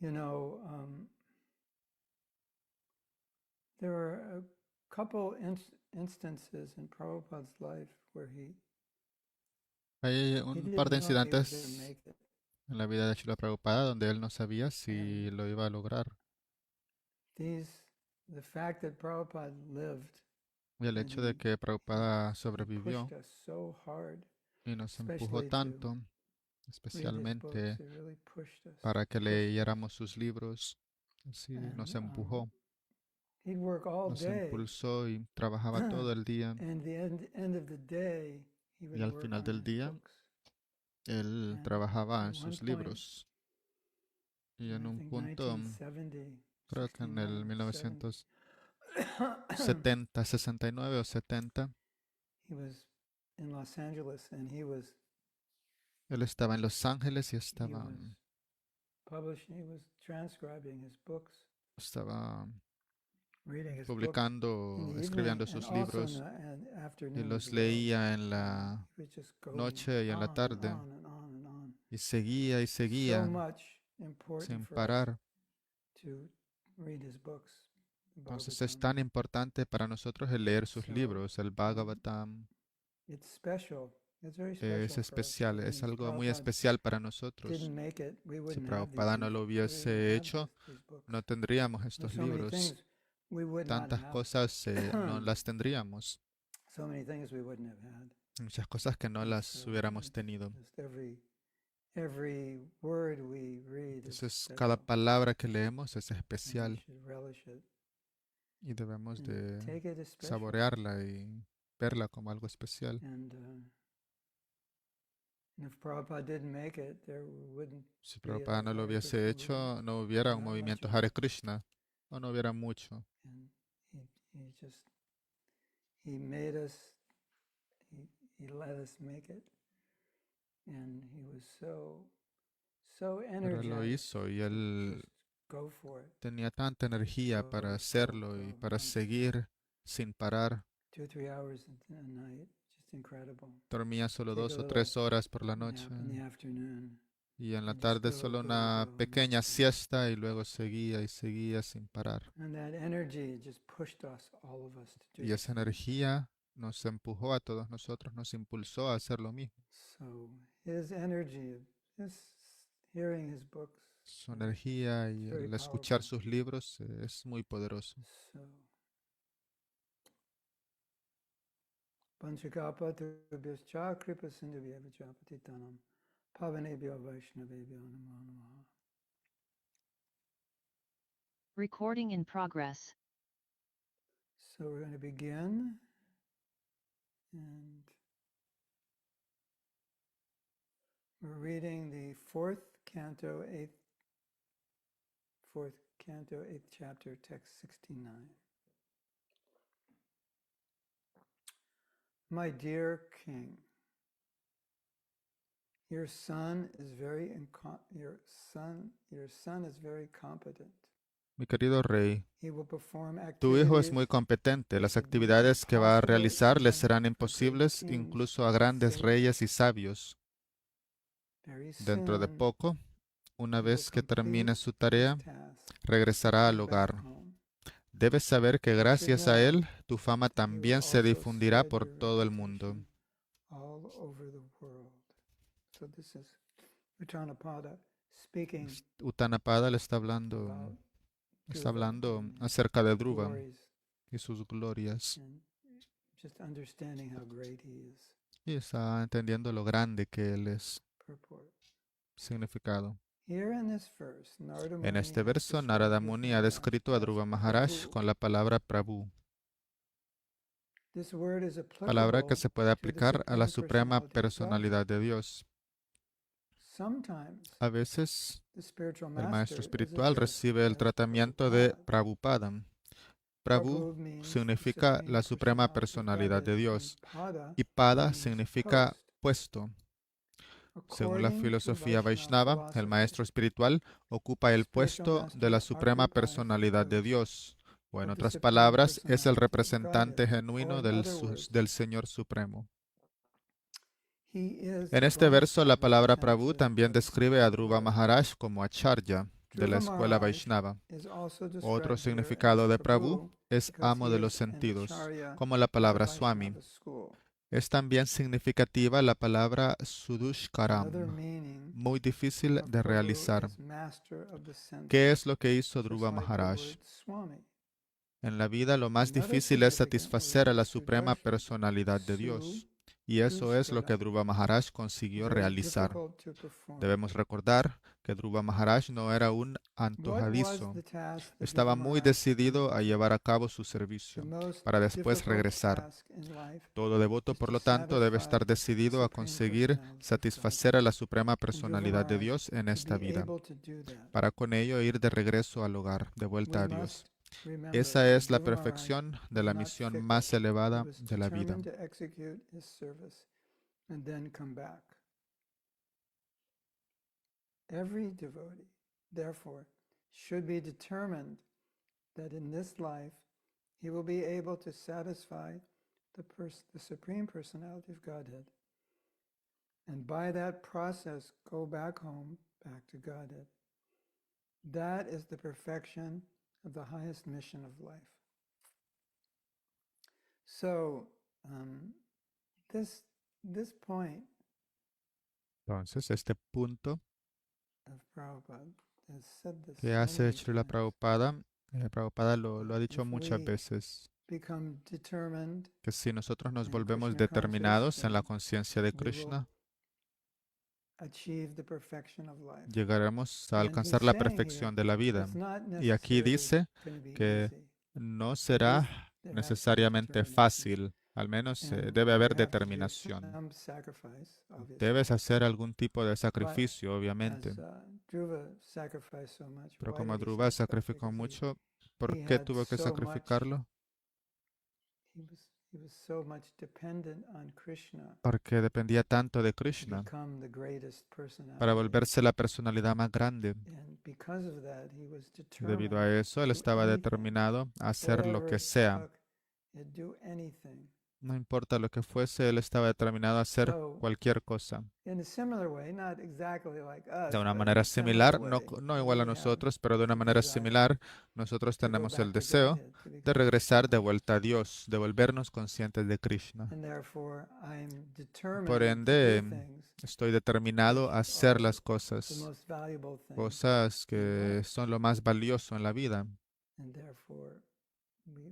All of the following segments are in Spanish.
you know, there were a couple instances in Prabhupada's life where Hay he un par didn't de know if he was going to incidentes make it. en la vida de Srila Prabhupada donde él no sabía si And lo iba a lograr. the fact that Prabhupada lived Y el and hecho de que he, Prabhupada he pushed sobrevivió us so hard, y nos empujó especially to tanto, read his books. especialmente It really pushed us, para que pushed us. leyéramos sus libros, así nos And empujó, he'd work all nos day, impulsó y trabajaba todo el día. and the end of the day, he Y would al work final on del his día, books. él And trabajaba at en one sus point, libros. Y in en I un think punto, 1970, creo que en 69 el or 70, 1970, 69 o 70, he was in Los Angeles, and él estaba en Los Ángeles y he was publishing, he was transcribing his books, estaba reading his books in publicando, the evening, escribiendo and sus also in libros the y afternoon as los well. leía en And la he was just going noche y en la on and tarde on and on and on. y seguía y So seguía much important sin for us parar. to read his books, Entonces es Bhagavatam. tan importante para nosotros el leer sus So libros. El Bhagavatam it's special. It's very es special for us especial, because es if algo muy Prabhupada especial para nosotros. didn't make it, we Si wouldn't have Prabhupada no lo we wouldn't hubiese have hecho, these books. no tendríamos There's estos so many libros. things we would not Tantas have. cosas no las tendríamos. So many things we wouldn't have had. Muchas cosas que no las hubiéramos tenido. Just every word we read is Entonces, cada special. palabra que leemos es And we especial should relish it y debemos and de take it as special. saborearla y verla como algo especial. And if Prabhupada didn't make it, there wouldn't Si be a Prabhupada no lo Hare hubiese Krishna hecho, movement. no hubiera un Not much movimiento of Hare it. Krishna, o no hubiera mucho. And he made us, he let us make it. And he was so Pero él lo energetic. hizo y él Just go for it. tenía tanta energía para hacerlo y para seguir sin parar. 2 or 3 hours a night, just incredible. Dormía solo Take a 2 o little 3 horas por la noche nap in the afternoon. y en la And just tarde go, solo go, una go, pequeña and siesta y luego seguía y seguía sin parar. that energy just pushed us, all of us, to do Y the esa same. energía nos empujó a todos nosotros, nos impulsó a hacer lo mismo. So his energy, his hearing his books, Su energía y very el escuchar powerful. sus libros es muy poderoso. So Panchakapatubhyascha kripa sindhubhya vichapatitanam pavanebhyo vaishnavebhyo namo namaha. Recording in progress. So we're going to begin, and we're reading the fourth canto, eighth chapter, text 69. My dear king, your son is very competent. Mi querido rey, He will perform tu hijo es activities muy competente. Las that would be actividades que va a impossible realizar le even serán for great imposibles kings incluso a and grandes saints. reyes y sabios. Very Dentro de soon, poco, una he will vez que termine complete su his tarea, task regresará and al go back hogar. home. Debes saber que You should gracias a know él, tu fama that he will también se also difundirá spread por your todo el mundo. reputation all over the world. So this is Utanapada speaking Utanapada le está about hablando Dhruva and acerca de his Dhruva glories y sus glorias. and just understanding how great he is. Y está entendiendo lo grande que él es. Purport. Significado. Here in this verse, Narada En Muni este has verso, described Narada Dhruva Muni ha Maharaj descrito a as Dhruva Maharaj Prabhu. con la palabra Prabhu, This word is palabra que applicable se puede to the aplicar a la Supreme suprema Personality of Godhead. personalidad de Dios. Sometimes A veces, the spiritual el maestro master is espiritual addressed recibe el as tratamiento de Prabhupada. Prabhupada. Prabhu Prabhu means the significa Supreme la suprema Personality personalidad of Godhead, de and Dios Pada y Pada means significa post. puesto. Según la According to filosofía Vaishnava Vaishnava, el philosophy, maestro espiritual ocupa the el spiritual puesto de la master suprema occupies the personalidad de post Dios, o en of the otras Supreme palabras, es el Personality of representante Godhead. Or genuino in other words, del Señor Supremo. he is En the este verso, la Bodhisattva palabra Prabhu representative también of the describe a Supreme Dhruva Lord. Maharaj como Acharya, de la Dhruva escuela Maharaj Vaishnava. is also Otro described here significado as de Prabhu Prabhu es because amo he de is los an sentidos, acharya como la of the palabra Swami. Vaishnava school. Es también significativa la palabra Another Sudushkaram, meaning muy difícil of de Prabhu realizar. is master of the ¿Qué senses, es lo que hizo just Dhruva like the Maharaj? word Swami. En la vida lo más Another difícil es significant satisfacer a word la is suprema Sudarshan. personalidad de Dios. Y eso es lo que Dushkaram. Dhruva Maharaj consiguió Very realizar. difficult to perform. Debemos recordar que Dhruva Maharaj no era un What was antojadizo. the task that Estaba Dhruva muy Maharaj decidido a undertook? llevar a cabo su The servicio most para después difficult regresar. task in life Todo devoto, is por to lo tanto, debe satisfy estar the decidido a Supreme conseguir Personality of satisfacer a Godhead. la suprema And Dhruva personalidad de Maharaj, Dios en to esta be vida, able to do that, para con ello ir de regreso al hogar, de vuelta we a Dios. must remember Esa that es la Dhruva Maharaj perfección de was la not misión fickle. más He elevada was de la vida. determined to execute his service and then come back. Every devotee, therefore, should be determined that in this life he will be able to satisfy the Supreme Personality of Godhead, and by that process go back home, back to Godhead. That is the perfection of the highest mission of life. So, this point Entonces, este punto of Prabhupada has said this que hace many Srila times. Prabhupada, Prabhupada lo ha dicho If muchas we veces, become determined que si nosotros nos in volvemos Krishna determinados en la consciousness, conciencia de we will Krishna, achieve the perfection of life. llegaremos a And alcanzar he's la saying here, perfección de la vida. it's not Y aquí necessarily dice going to be que easy. no será There has to be necesariamente determination. fácil, al menos And debe haber you have to do determinación. some sacrifice, obviously. Debes hacer algún tipo de sacrificio, obviamente. As Dhruva sacrificed so much, Pero why como did he Dhruva sacrifice? sacrificó Because mucho, ¿por he qué had tuvo que so much, sacrificarlo? he was so much dependent on Krishna Porque dependía tanto de to Krishna become the greatest para personality. volverse la personalidad más grande. And because of that, he was Y debido determined a eso, él to estaba anything, determinado a hacer lo whatever que it sea. took, he'd do anything. No importa lo que fuese, él estaba determinado a hacer So, cualquier cosa. in a similar way, not exactly like us, De una but in manera a similar similar, no, way, no igual a we have nosotros, pero de una the manera desire similar, nosotros to go tenemos el back to deseo Godhead, to de become regresar de Krishna. vuelta a Dios, de volvernos conscientes de Krishna. And therefore, I'm Por determined to do ende, things estoy determinado a which hacer are las the cosas, most valuable things cosas in que life. son lo más valioso en la vida. And therefore,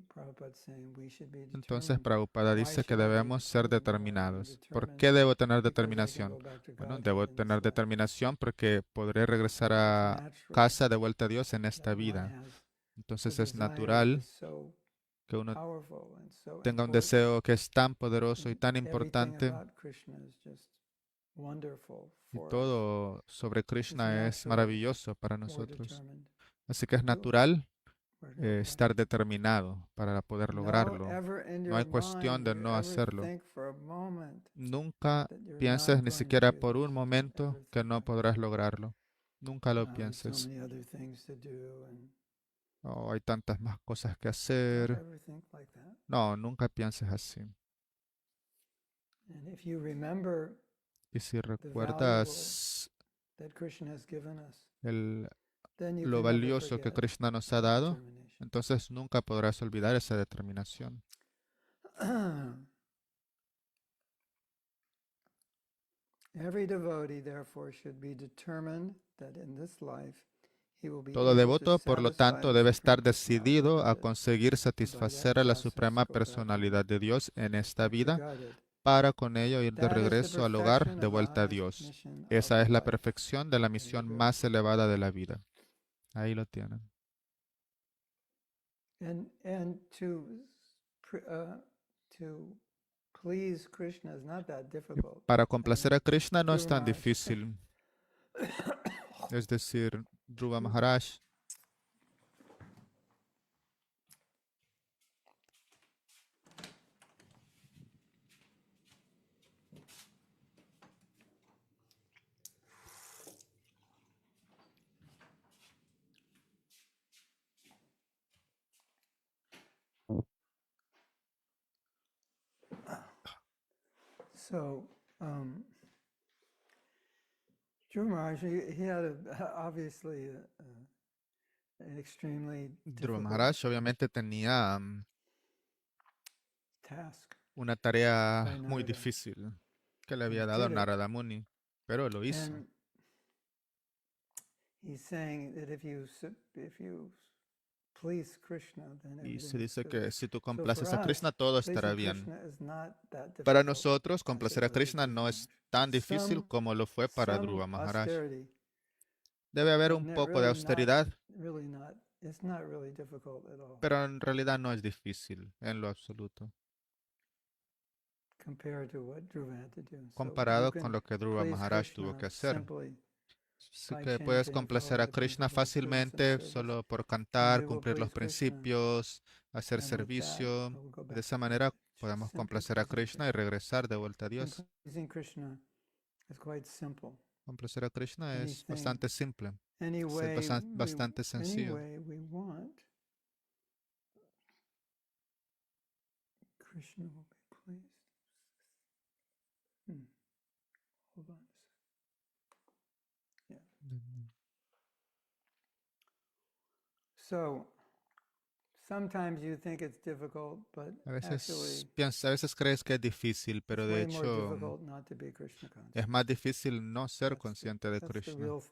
Prabhupada's saying we should be Entonces determined. Prabhupada Why dice que should I be debemos ser determined? Well, I'm determinados. ¿Por determined qué debo tener because I can determinación? go back to Bueno, Godhead debo in this tener life. determinación porque podré regresar It's a natural casa de vuelta a Dios en esta that one vida. has a Entonces es desire that natural is so que uno powerful and so tenga un important. deseo que es tan poderoso y And tan everything importante about Krishna is just wonderful y for us. todo sobre Krishna es natural maravilloso para We're nosotros. determined Así que es to do it. natural We're gonna estar determinado para poder Don't lograrlo. ever in No hay your cuestión mind de do you no ever hacerlo. think for a moment Nunca that you're pienses not ni going siquiera to. por un Don't momento ever que think no that. podrás lograrlo. Nunca lo There's so pienses. many other things to do, and Oh, hay tantas más cosas que don't hacer. ever think like that. No, nunca pienses así. And if you remember Y si the valuable recuerdas that Krishna has given us, el, then you lo can never valioso que forget Krishna nos ha that dado, determination. entonces nunca podrás olvidar esa determinación. Every devotee, therefore, should be determined that in this life he will be Todo able to devoto, por lo satisfy tanto, the debe Supreme estar Personality of decidido a Godhead, conseguir and by that satisfacer a la process suprema go back home, personalidad de Dios en esta back to vida, Godhead. para con ello ir de That is the regreso al hogar perfection de of the vuelta a highest Dios. mission of Esa es la life. perfección de la There you misión go. más elevada de la vida. Ahí lo tienen. And to please Krishna is not that Y difficult. para complacer a Krishna no es Dhruva tan Maharaj. difícil. Es decir, Dhruva Maharaj So, Dhruva Maharaj, he had obviously an extremely Dhruva difficult Maharaj obviamente tenía task una by tarea muy Narada, difícil que le and había he dado did it. Narada Muni, pero lo hizo. And he's saying that if you please Krishna, then Y se everything is dice good. que si tú So for complaces a us, Krishna, todo estará pleasing bien. Krishna is not that Para difficult nosotros, as it complacer a was with Krishna Dhruva no es Maharaj. tan difícil como lo fue para Some Dhruva Maharaj. austerity, Debe haber but un poco de really austeridad, not. It's not really difficult at all pero en realidad no es difícil en lo absoluto, compared to what Dhruva had to do. So you comparado con can lo que Dhruva please Maharaj tuvo Krishna que hacer. simply Así by que puedes chanting, complacer follow a the Krishna principles of prudence and fácilmente service, solo por and cantar, we will cumplir los please Krishna. principios, hacer And with that, servicio. we'll go Y de back esa to manera just podemos simply complacer a pleasing Krishna y regresar de vuelta a And Dios. pleasing Krishna is quite simple. Complacer a Krishna es Anything, bastante simple, any es way bastante sencillo. we want, Krishna will be pleased. Hold on a second. Yeah. So sometimes you think it's difficult, but A actually veces, a veces crees que es difícil, pero it's de way more hecho difficult not to be Krishna conscious. es más difícil no ser consciente de That's Krishna. it's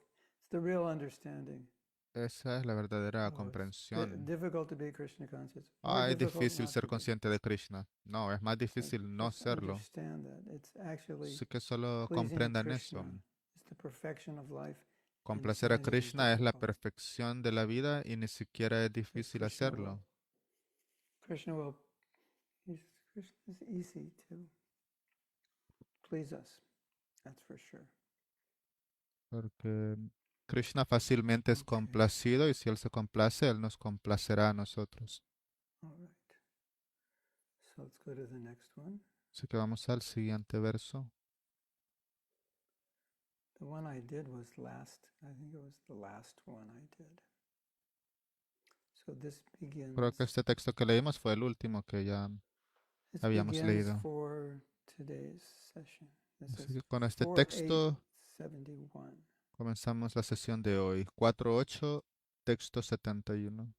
the real understanding. Esa es la verdadera Oh, it's comprensión. difficult to be Krishna conscious. More Es difficult difícil not ser to be. consciente de Krishna. No, es más So difícil no just serlo. understand that it's actually Así que solo pleasing comprendan Krishna eso. is the perfection of life. Complacer a And it's not even Krishna es la difficult. perfección de la vida y ni siquiera es difícil hacerlo. Krishna is easy to please us. That's for sure. Porque Krishna fácilmente es Okay. complacido y si Él se complace, Él nos complacerá a nosotros. All right. So let's go to the next one. Así que vamos al siguiente verso. The one I did was last. I think it was the last one I did. So this begins. Creo que este texto que leímos fue el último que ya This habíamos begins leído. for today's session. This Así is que con este 4:8. texto 71. comenzamos la sesión de hoy. 4.8, texto 71.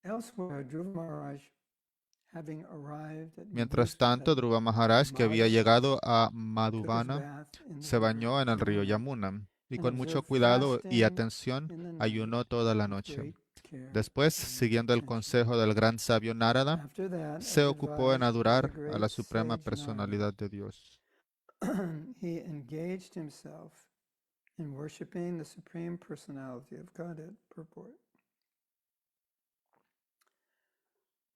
Elsewhere, Dhruva Maharaj, having arrived at Mientras tanto, Dhruva Maharaj, que había llegado a Madhuvana, se bañó en el río Yamuna y con mucho cuidado y atención ayunó toda la noche. Después, siguiendo el consejo del gran sabio Narada, se ocupó en adorar a la suprema personalidad de Dios. He engaged himself in worshiping the Supreme Personality of Godhead purport.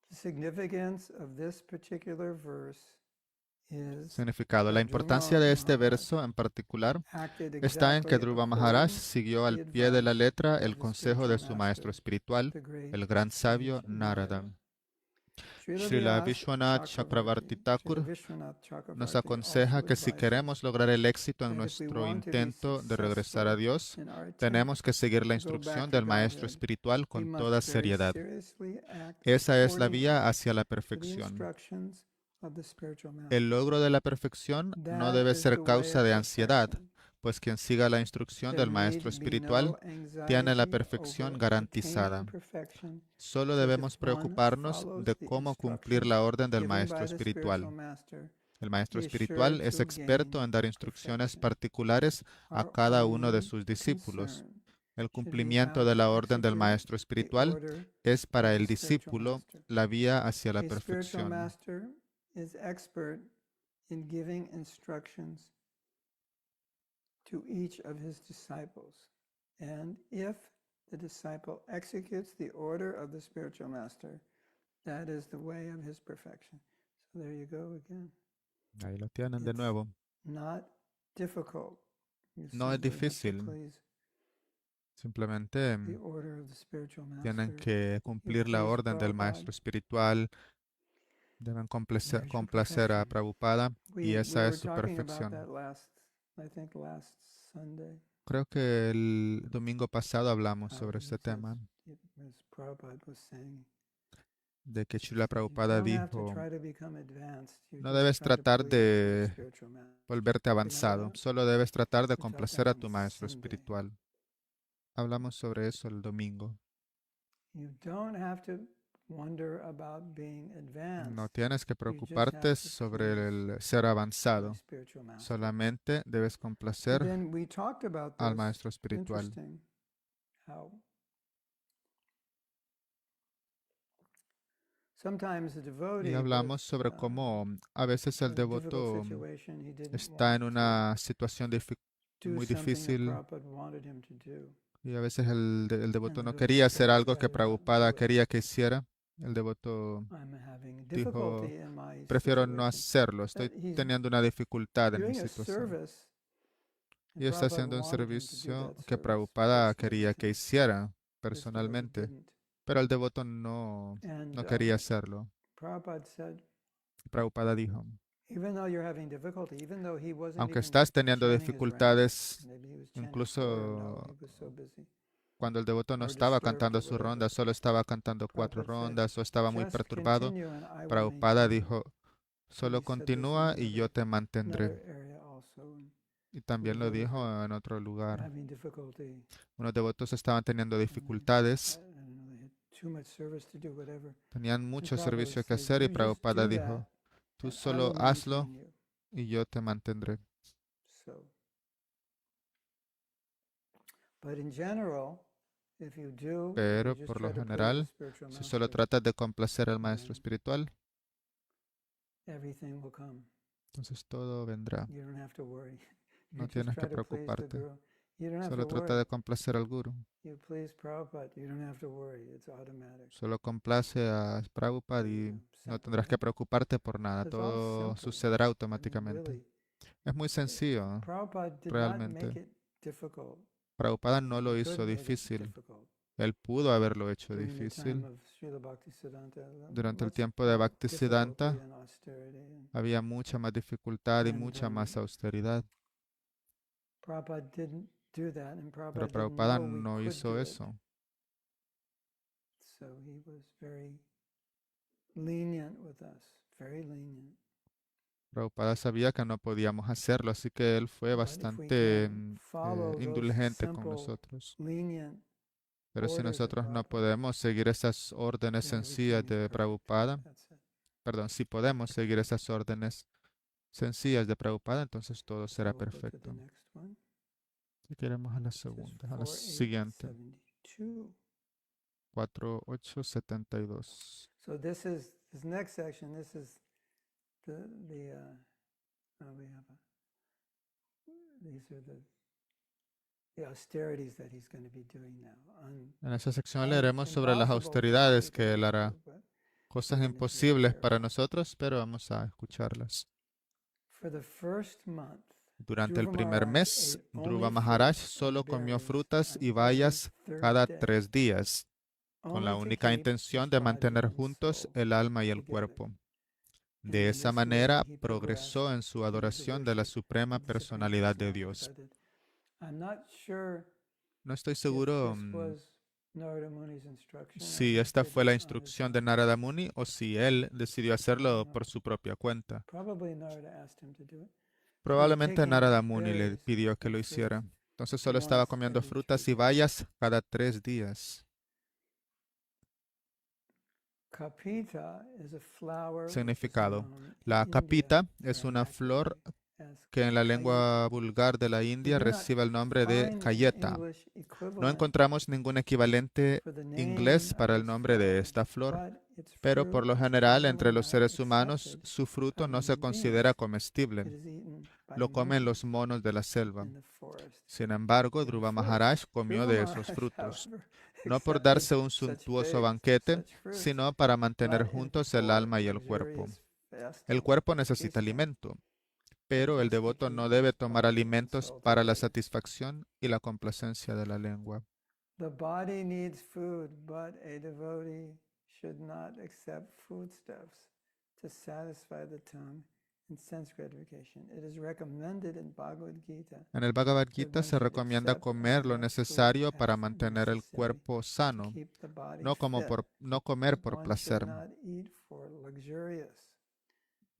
The significance of this particular verse is Significado. La importancia de este verso en particular está en que Dhruva Maharaj siguió al pie de la letra el consejo de su maestro espiritual, el gran sabio Narada. Srila Vishwanath Chakravarti Thakur nos aconseja que si queremos lograr el éxito en nuestro intento de regresar a Dios, tenemos que seguir la instrucción del maestro espiritual con toda seriedad. Esa es la vía hacia la perfección. El logro de la perfección no debe ser causa de ansiedad, pues quien siga la instrucción del maestro espiritual tiene la perfección garantizada. Solo debemos preocuparnos de cómo cumplir la orden del maestro espiritual. El maestro espiritual es experto en dar instrucciones particulares a cada uno de sus discípulos. El cumplimiento de la orden del maestro espiritual es para el discípulo la vía hacia la perfección. Is expert in giving instructions to each of his disciples. And if the disciple executes the order of the spiritual master, that is the way of his perfection. So there you go again. Ahí lo tienen de nuevo. Not difficult. No es difícil. Simplemente tienen que cumplir la orden del maestro espiritual. Deben complacer a Prabhupada y esa es su perfección. Creo que el domingo pasado hablamos sobre este tema. de que Srila You Prabhupada don't have to dijo, try to become advanced. You no just debes try to tratar please your de spiritual master. volverte avanzado, solo debes tratar de We talked complacer that a on tu maestro Sunday. espiritual. Hablamos sobre eso el domingo. You don't have to wonder about being advanced. No tienes que You just have preocuparte to sobre please el ser my avanzado, spiritual master. solamente debes And complacer then we talked about al this. maestro espiritual. Interesting how sometimes the Y devotee hablamos with sobre cómo a veces el in a difficult devoto situation, he didn't está en want to una situación do muy something that difícil Prabhupada wanted him to do. y a veces el devoto And the no devotee quería said, hacer "I'd algo que rather not Prabhupada do it. quería que hiciera. El devoto I'm having dijo, difficulty in my prefiero no situation." hacerlo, estoy That he's teniendo una dificultad en mi doing a situación. service, and Y está Prabhupada haciendo un wanted him to do servicio that que service Prabhupada quería que personally. hiciera This devotee personalmente, didn't. pero el devoto no And quería hacerlo. Prabhupada said, Prabhupada dijo, even though you're having difficulty, even though he wasn't aunque even estás teniendo chanting his rounds, dificultades, maybe he was chanting 4, no, incluso he was so busy, cuando el devoto no or estaba disturbed cantando or su whatever. ronda, solo estaba cantando 4 Prabhupada said, rondas o estaba muy just perturbado, continue and I will Prabhupada maintain you. dijo, And solo he said this in continúa y yo te mantendré. another area also. And Y the también lo devotees dijo en otro were lugar. having difficulty. Unos devotos estaban teniendo I dificultades, don't know, they had too much service to do, whatever. tenían And mucho Prabhupada servicio que said, hacer y you just Prabhupada do dijo, that tú and I solo will hazlo maintain you. y yo te mantendré. So, but in general, if you do, you Pero just por try lo to please the general, spiritual si solo master, tratas de complacer al maestro then espiritual, everything will come. entonces todo vendrá. You don't have to worry. You No just tienes que try to please the preocuparte. Guru. You don't have Solo to trata worry. de complacer al Guru. You please Prabhupada. You don't have to worry. It's automatic. Solo complace a Prabhupada y no Simple, tendrás que right? preocuparte por nada. It's all Todo simple. sucederá I mean, automáticamente. really, Es muy sencillo, Prabhupada did not realmente. make it difficult. Prabhupada I mean, no he lo could hizo have made it difícil. difficult. Él pudo haberlo hecho During the time difícil. of Srila Bhaktisiddhanta, Durante el lots tiempo de more difficulty Bhaktisiddhanta and austerity. había mucha más dificultad y And mucha más austeridad. Prabhupada didn't do that, and Pero Prabhupada didn't Prabhupada know we no could hizo do it. eso. So he was very lenient with us, very lenient. Prabhupada sabía que no podíamos hacerlo, así que él fue But if we bastante can follow those indulgente con simple, nosotros. lenient Pero si orders of nosotros no Prabhupada, podemos seguir esas órdenes then sencillas everything is de perfect. Prabhupada, That's it. perdón, si podemos seguir esas órdenes sencillas de Prabhupada, entonces todo So será we'll go to the perfecto. next one, Si queremos a la which is segunda, a la siguiente, 4872. 4872. So this next section. This is we have these are the austerities that he's going to be doing now. En esa sección leeremos sobre las austeridades que él hará. Cosas imposibles para nosotros, pero vamos a escucharlas. For the first month, Durante el Dhruva primer Maharaj mes, ate Dhruva only Maharaj fruits solo and comió berries frutas on y every bayas third cada day, 3 días, con la only to única keep intención his de body mantener and juntos soul el alma y el together. cuerpo. And De in esa this way manera he progresó en su into the adoración de la worship Suprema of the Supreme Personalidad de Dios. Personality. I'm not sure No estoy if seguro this was Narada Muni's instruction or si he esta did fue it la on his instrucción de own. Narada Muni o si él decidió hacerlo por su propia cuenta. Probably Narada asked him to do it. Probablemente taking Narada Muni le berries pidió que and lo fruits hiciera. Entonces solo estaba once comiendo every frutas 3 y days. bayas cada 3 días. Kapita is a flower which is Significado. known in La India capita es una flor vernacularly as que en la kayeta. lengua vulgar de la We India do not recibe el nombre de find an cayeta. English No equivalent encontramos ningún equivalente for the name inglés of para el this nombre de flower, esta flor, but its pero fruit por lo is general entre generally los not seres humanos accepted su fruto by no se human considera beings. It comestible. is eaten by Lo comen los monkeys monos de la selva. in the forest. Sin embargo, In the Dhruva forest. Maharaj comió Dhruva de esos Maharaj, frutos, however, no por accepted darse un such suntuoso figs, banquete, such fruits, sino para mantener but juntos el alma y el cuerpo. El cuerpo necesita alimento, pero el devoto no debe tomar alimentos para la satisfacción y la complacencia de la lengua. The body needs food, but a devotee should not accept foodstuffs to satisfy the tongue and sense gratification. It is recommended in Bhagavad Gita En el Bhagavad that Gita one se should recomienda accept comer lo enough necesario food para as mantener el necessary cuerpo to sano, keep the body no fit. comer por One should placer. not eat for luxurious.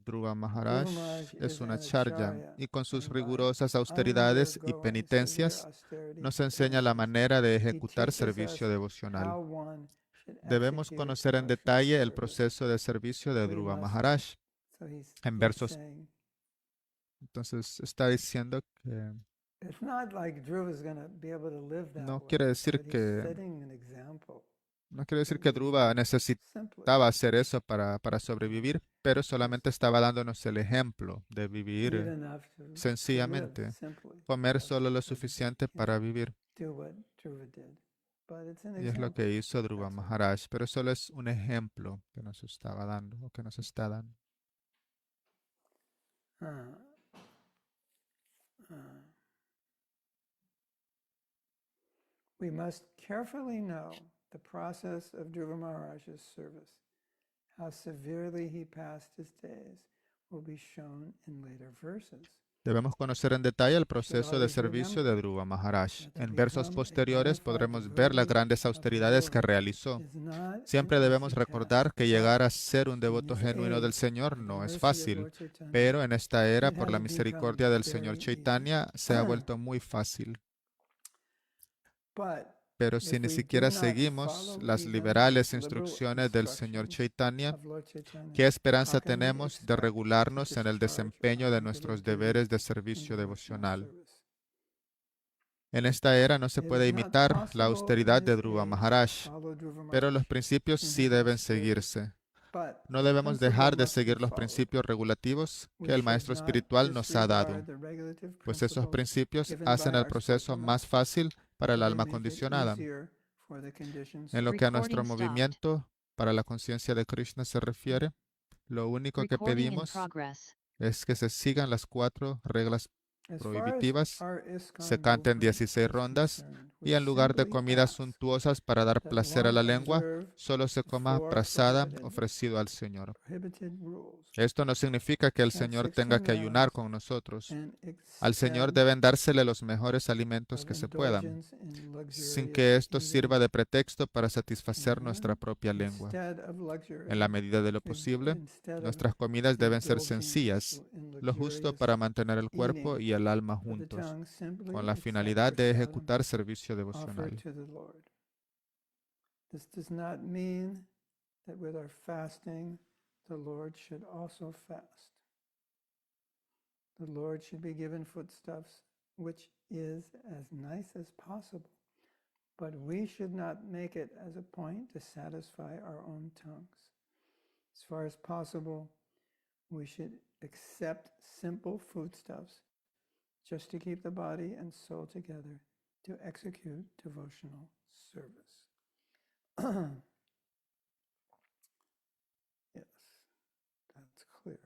Dhruva Dhruva Maharaj Maharaj es is una an acharya acharya, y con sus and by rigurosas austeridades y undergoing severe penitencias austerity nos enseña la penances, manera de he ejecutar teaches servicio us devocional. how one should Debemos execute conocer en devotional detalle el service. proceso de servicio de We Dhruva must, Maharaj. so En he's versos, saying, entonces está diciendo que it's not like Dhruva is going to be able to live that no way, quiere decir but he's que setting an example. no quiere decir that que we Dhruva can simply necesitaba hacer eso para sobrevivir, pero solamente estaba dándonos el ejemplo de eat vivir enough to live sencillamente, simply. comer solo lo suficiente para vivir. Do what Dhruva did. But it's an Y es lo example. que hizo Dhruva That's all. Maharaj, pero solo es un ejemplo que nos estaba dando o que nos está dando. We must carefully know the process of Dhruva Maharaj's service. How severely he passed his days will be shown in later verses. Debemos conocer en detalle el proceso de servicio de Dhruva Maharaj. En versos posteriores podremos ver las grandes austeridades que realizó. Siempre debemos recordar que llegar a ser un devoto genuino del Señor no es fácil, pero en esta era, por la misericordia del Señor Chaitanya, se ha vuelto muy fácil. Pero si ni siquiera seguimos las liberales instrucciones del Señor Chaitanya, ¿qué esperanza tenemos de regularnos en el desempeño de nuestros deberes de servicio devocional? En esta era no se puede imitar la austeridad de Dhruva Maharaj, pero los principios sí deben seguirse. No debemos dejar de seguir los principios regulativos que el Maestro Espiritual nos ha dado, pues esos principios hacen el proceso más fácil para el alma condicionada. En lo que a nuestro movimiento para la conciencia de Krishna se refiere, lo único que pedimos es que se sigan las 4 reglas prohibitivas, se canten 16 rondas y en lugar de comidas suntuosas para dar placer a la lengua, solo se coma prasada ofrecido al Señor. Esto no significa que el Señor tenga que ayunar con nosotros. Al Señor deben dársele los mejores alimentos que se puedan, sin que esto sirva de pretexto para satisfacer nuestra propia lengua. En la medida de lo posible, nuestras comidas deben ser sencillas, lo justo para mantener el cuerpo y el alma juntos, con la finalidad de ejecutar servicio devocional. This does not mean that with our fasting, the Lord should also fast. The Lord should be given foodstuffs, which is as nice as possible, but we should not make it as a point to satisfy our own tongues. As far as possible, we should accept simple foodstuffs just to keep the body and soul together to execute devotional service. Yes, that's clear.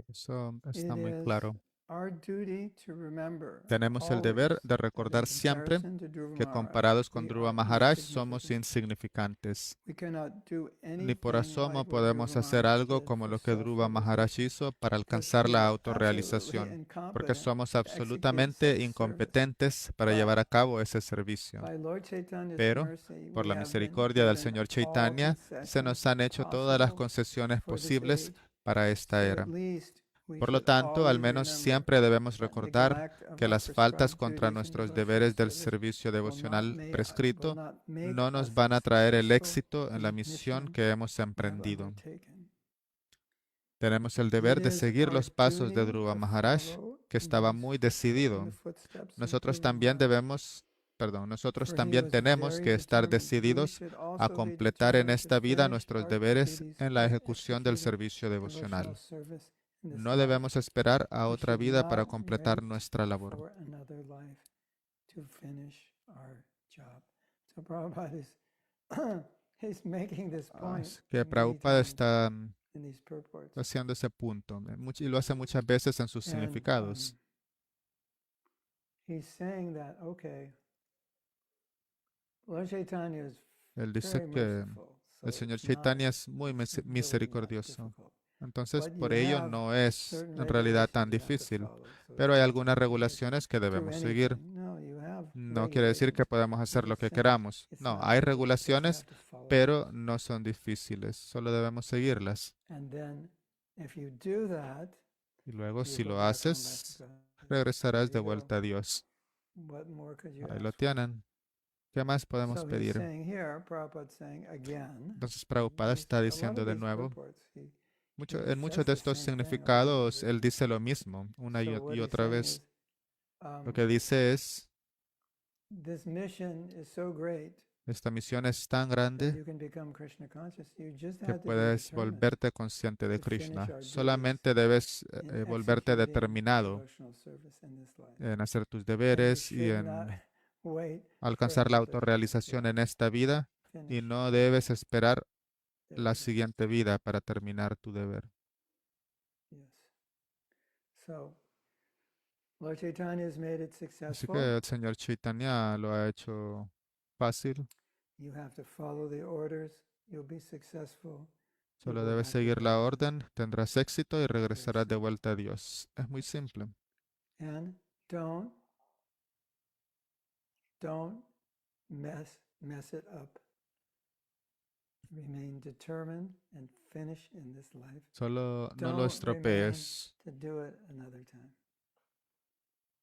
Eso está muy claro. Our duty to remember Tenemos el deber de recordar siempre que comparados con Dhruva Maharaj somos insignificantes. Ni por asomo podemos hacer algo como lo que Dhruva Maharaj hizo para alcanzar la autorrealización, porque somos absolutamente incompetentes para llevar a cabo ese servicio. Pero, por la misericordia del Señor Chaitanya, se nos han hecho todas las concesiones posibles para esta era. Por lo tanto, al menos siempre debemos recordar que las faltas contra nuestros deberes del servicio devocional prescrito no nos van a traer el éxito en la misión que hemos emprendido. Tenemos el deber de seguir los pasos de Dhruva Maharaj, que estaba muy decidido. Nosotros también tenemos que estar decididos a completar en esta vida nuestros deberes en la ejecución del servicio devocional. No debemos esperar a otra vida para completar nuestra labor. Que Prabhupada está haciendo ese punto y lo hace muchas veces en sus significados. Él dice que el Señor Chaitanya es muy misericordioso. Entonces, But por you ello have no es certain en realidad tan regulations you have to difícil, follow. So pero it's hay not algunas like you just regulaciones que do debemos seguir. anything. No, you have No quiere decir que regulations. podamos hacer lo It's que simple. queramos. It's No, not hay difficult. You just regulaciones, have to follow them. pero no son difíciles. Solo debemos seguirlas. And then if you do that, Y luego, you si go lo back home back to haces, God. regresarás There de you go. vuelta a Dios. What more could you Ahí lo ask for? tienen. ¿Qué más podemos So he's pedir? saying here, Prabhupada's saying again, Entonces, Prabhupada these, está a lot diciendo of de these nuevo, purports, he en muchos says de the estos same thing over and significados, over él again. dice lo mismo una So what y he's otra saying vez. is, Lo que dice es, this mission is so great esta misión es tan that grande you can become Krishna conscious. You just que have to be puedes determined volverte consciente de to finish Krishna. our duties Solamente debes in volverte executing determinado devotional service in this life. en hacer tus And you deberes y should not en wait for alcanzar la another autorrealización to en esta vida y finish no debes esperar their la duties. siguiente vida para terminar tu deber. Yes. So, Lord Chaitanya has made it Así successful. que el Señor Chaitanya lo ha hecho fácil. You have to follow the orders. You'll be successful. You Solo go debes back to seguir la God. orden, tendrás éxito y regresarás de simple. vuelta a Dios. Es muy simple. And don't mess it up. Remain determined and finish in this life Solo no lo Don't estropees. to do it another time.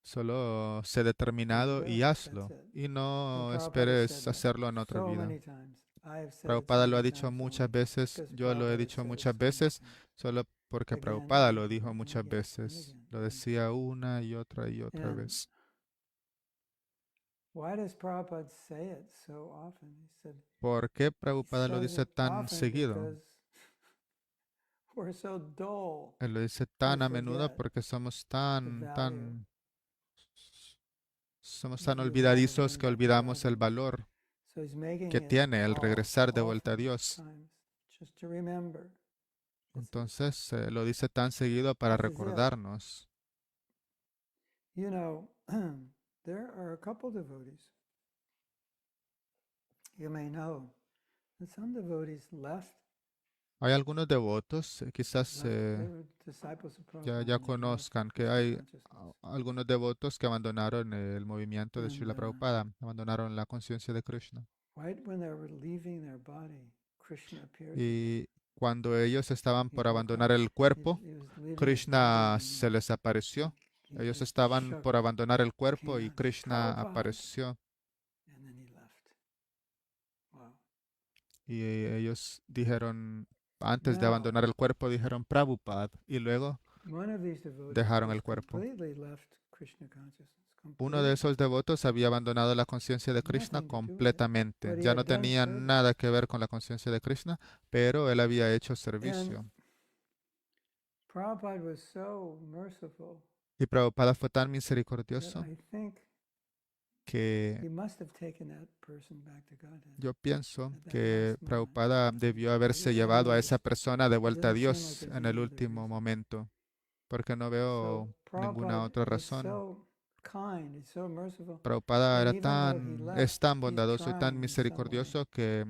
Solo sé determinado There y you go. That's hazlo. it. Y And no Prabhupada has esperes said that hacerlo en otra so vida. many times. I have said it so Prabhupada lo ha many dicho times muchas only veces, because yo lo he Prabhupada has dicho said it muchas so many veces, times. solo porque Again Prabhupada and lo again dijo and muchas again and veces. again Lo and decía una y otra And vez. why does Prabhupada say it so often? He said ¿Por qué he Prabhupada lo says dice it tan often seguido? because we're so dull. Él lo dice We tan a menudo forget porque somos the tan value of olvidadizos returning que back to olvidamos God. el valor So he's making que it tiene el regresar de vuelta a often Dios. times just to remember. This is- Entonces lo dice tan seguido para This is it. recordarnos. You know, there are a couple devotees. You may know that some devotees left. Hay algunos devotos, quizás They were disciples of Prabhupada ya and they left conozcan que Krishna hay consciousness. algunos devotos que abandonaron el movimiento de And, Srila Prabhupada, abandonaron la conciencia de Krishna. Right when they were leaving their body, Krishna appeared to them. Y cuando ellos estaban He por woke abandonar up. el cuerpo, He was leaving his Krishna body se and les apareció. he Ellos just estaban shook por abandonar el cuerpo y hands. Krishna Prabhupada. apareció. And then he left. Wow. Y ellos dijeron, antes de Now, abandonar el cuerpo, dijeron Prabhupada. Y luego one of these devotees dejaron has el cuerpo. completely left Krishna consciousness. Uno de esos devotos había abandonado la conciencia de Krishna Nothing to do with it. completamente. But he Ya had no done tenía service. nada que ver con la conciencia de Krishna, pero él había hecho And servicio. Prabhupada was so merciful Y Prabhupada fue tan that misericordioso I think he que must have taken that person back to Godhead. yo pienso At that que last moment. Prabhupada debió haberse I don't llevado a know, esa persona de it vuelta a doesn't seem like Dios there's en any el other último reason. momento, porque no So veo ninguna Prabhupada otra is razón. so kind, he's so merciful. Prabhupada that era even though he left, es tan he's bondadoso y tan trying in some way misericordioso que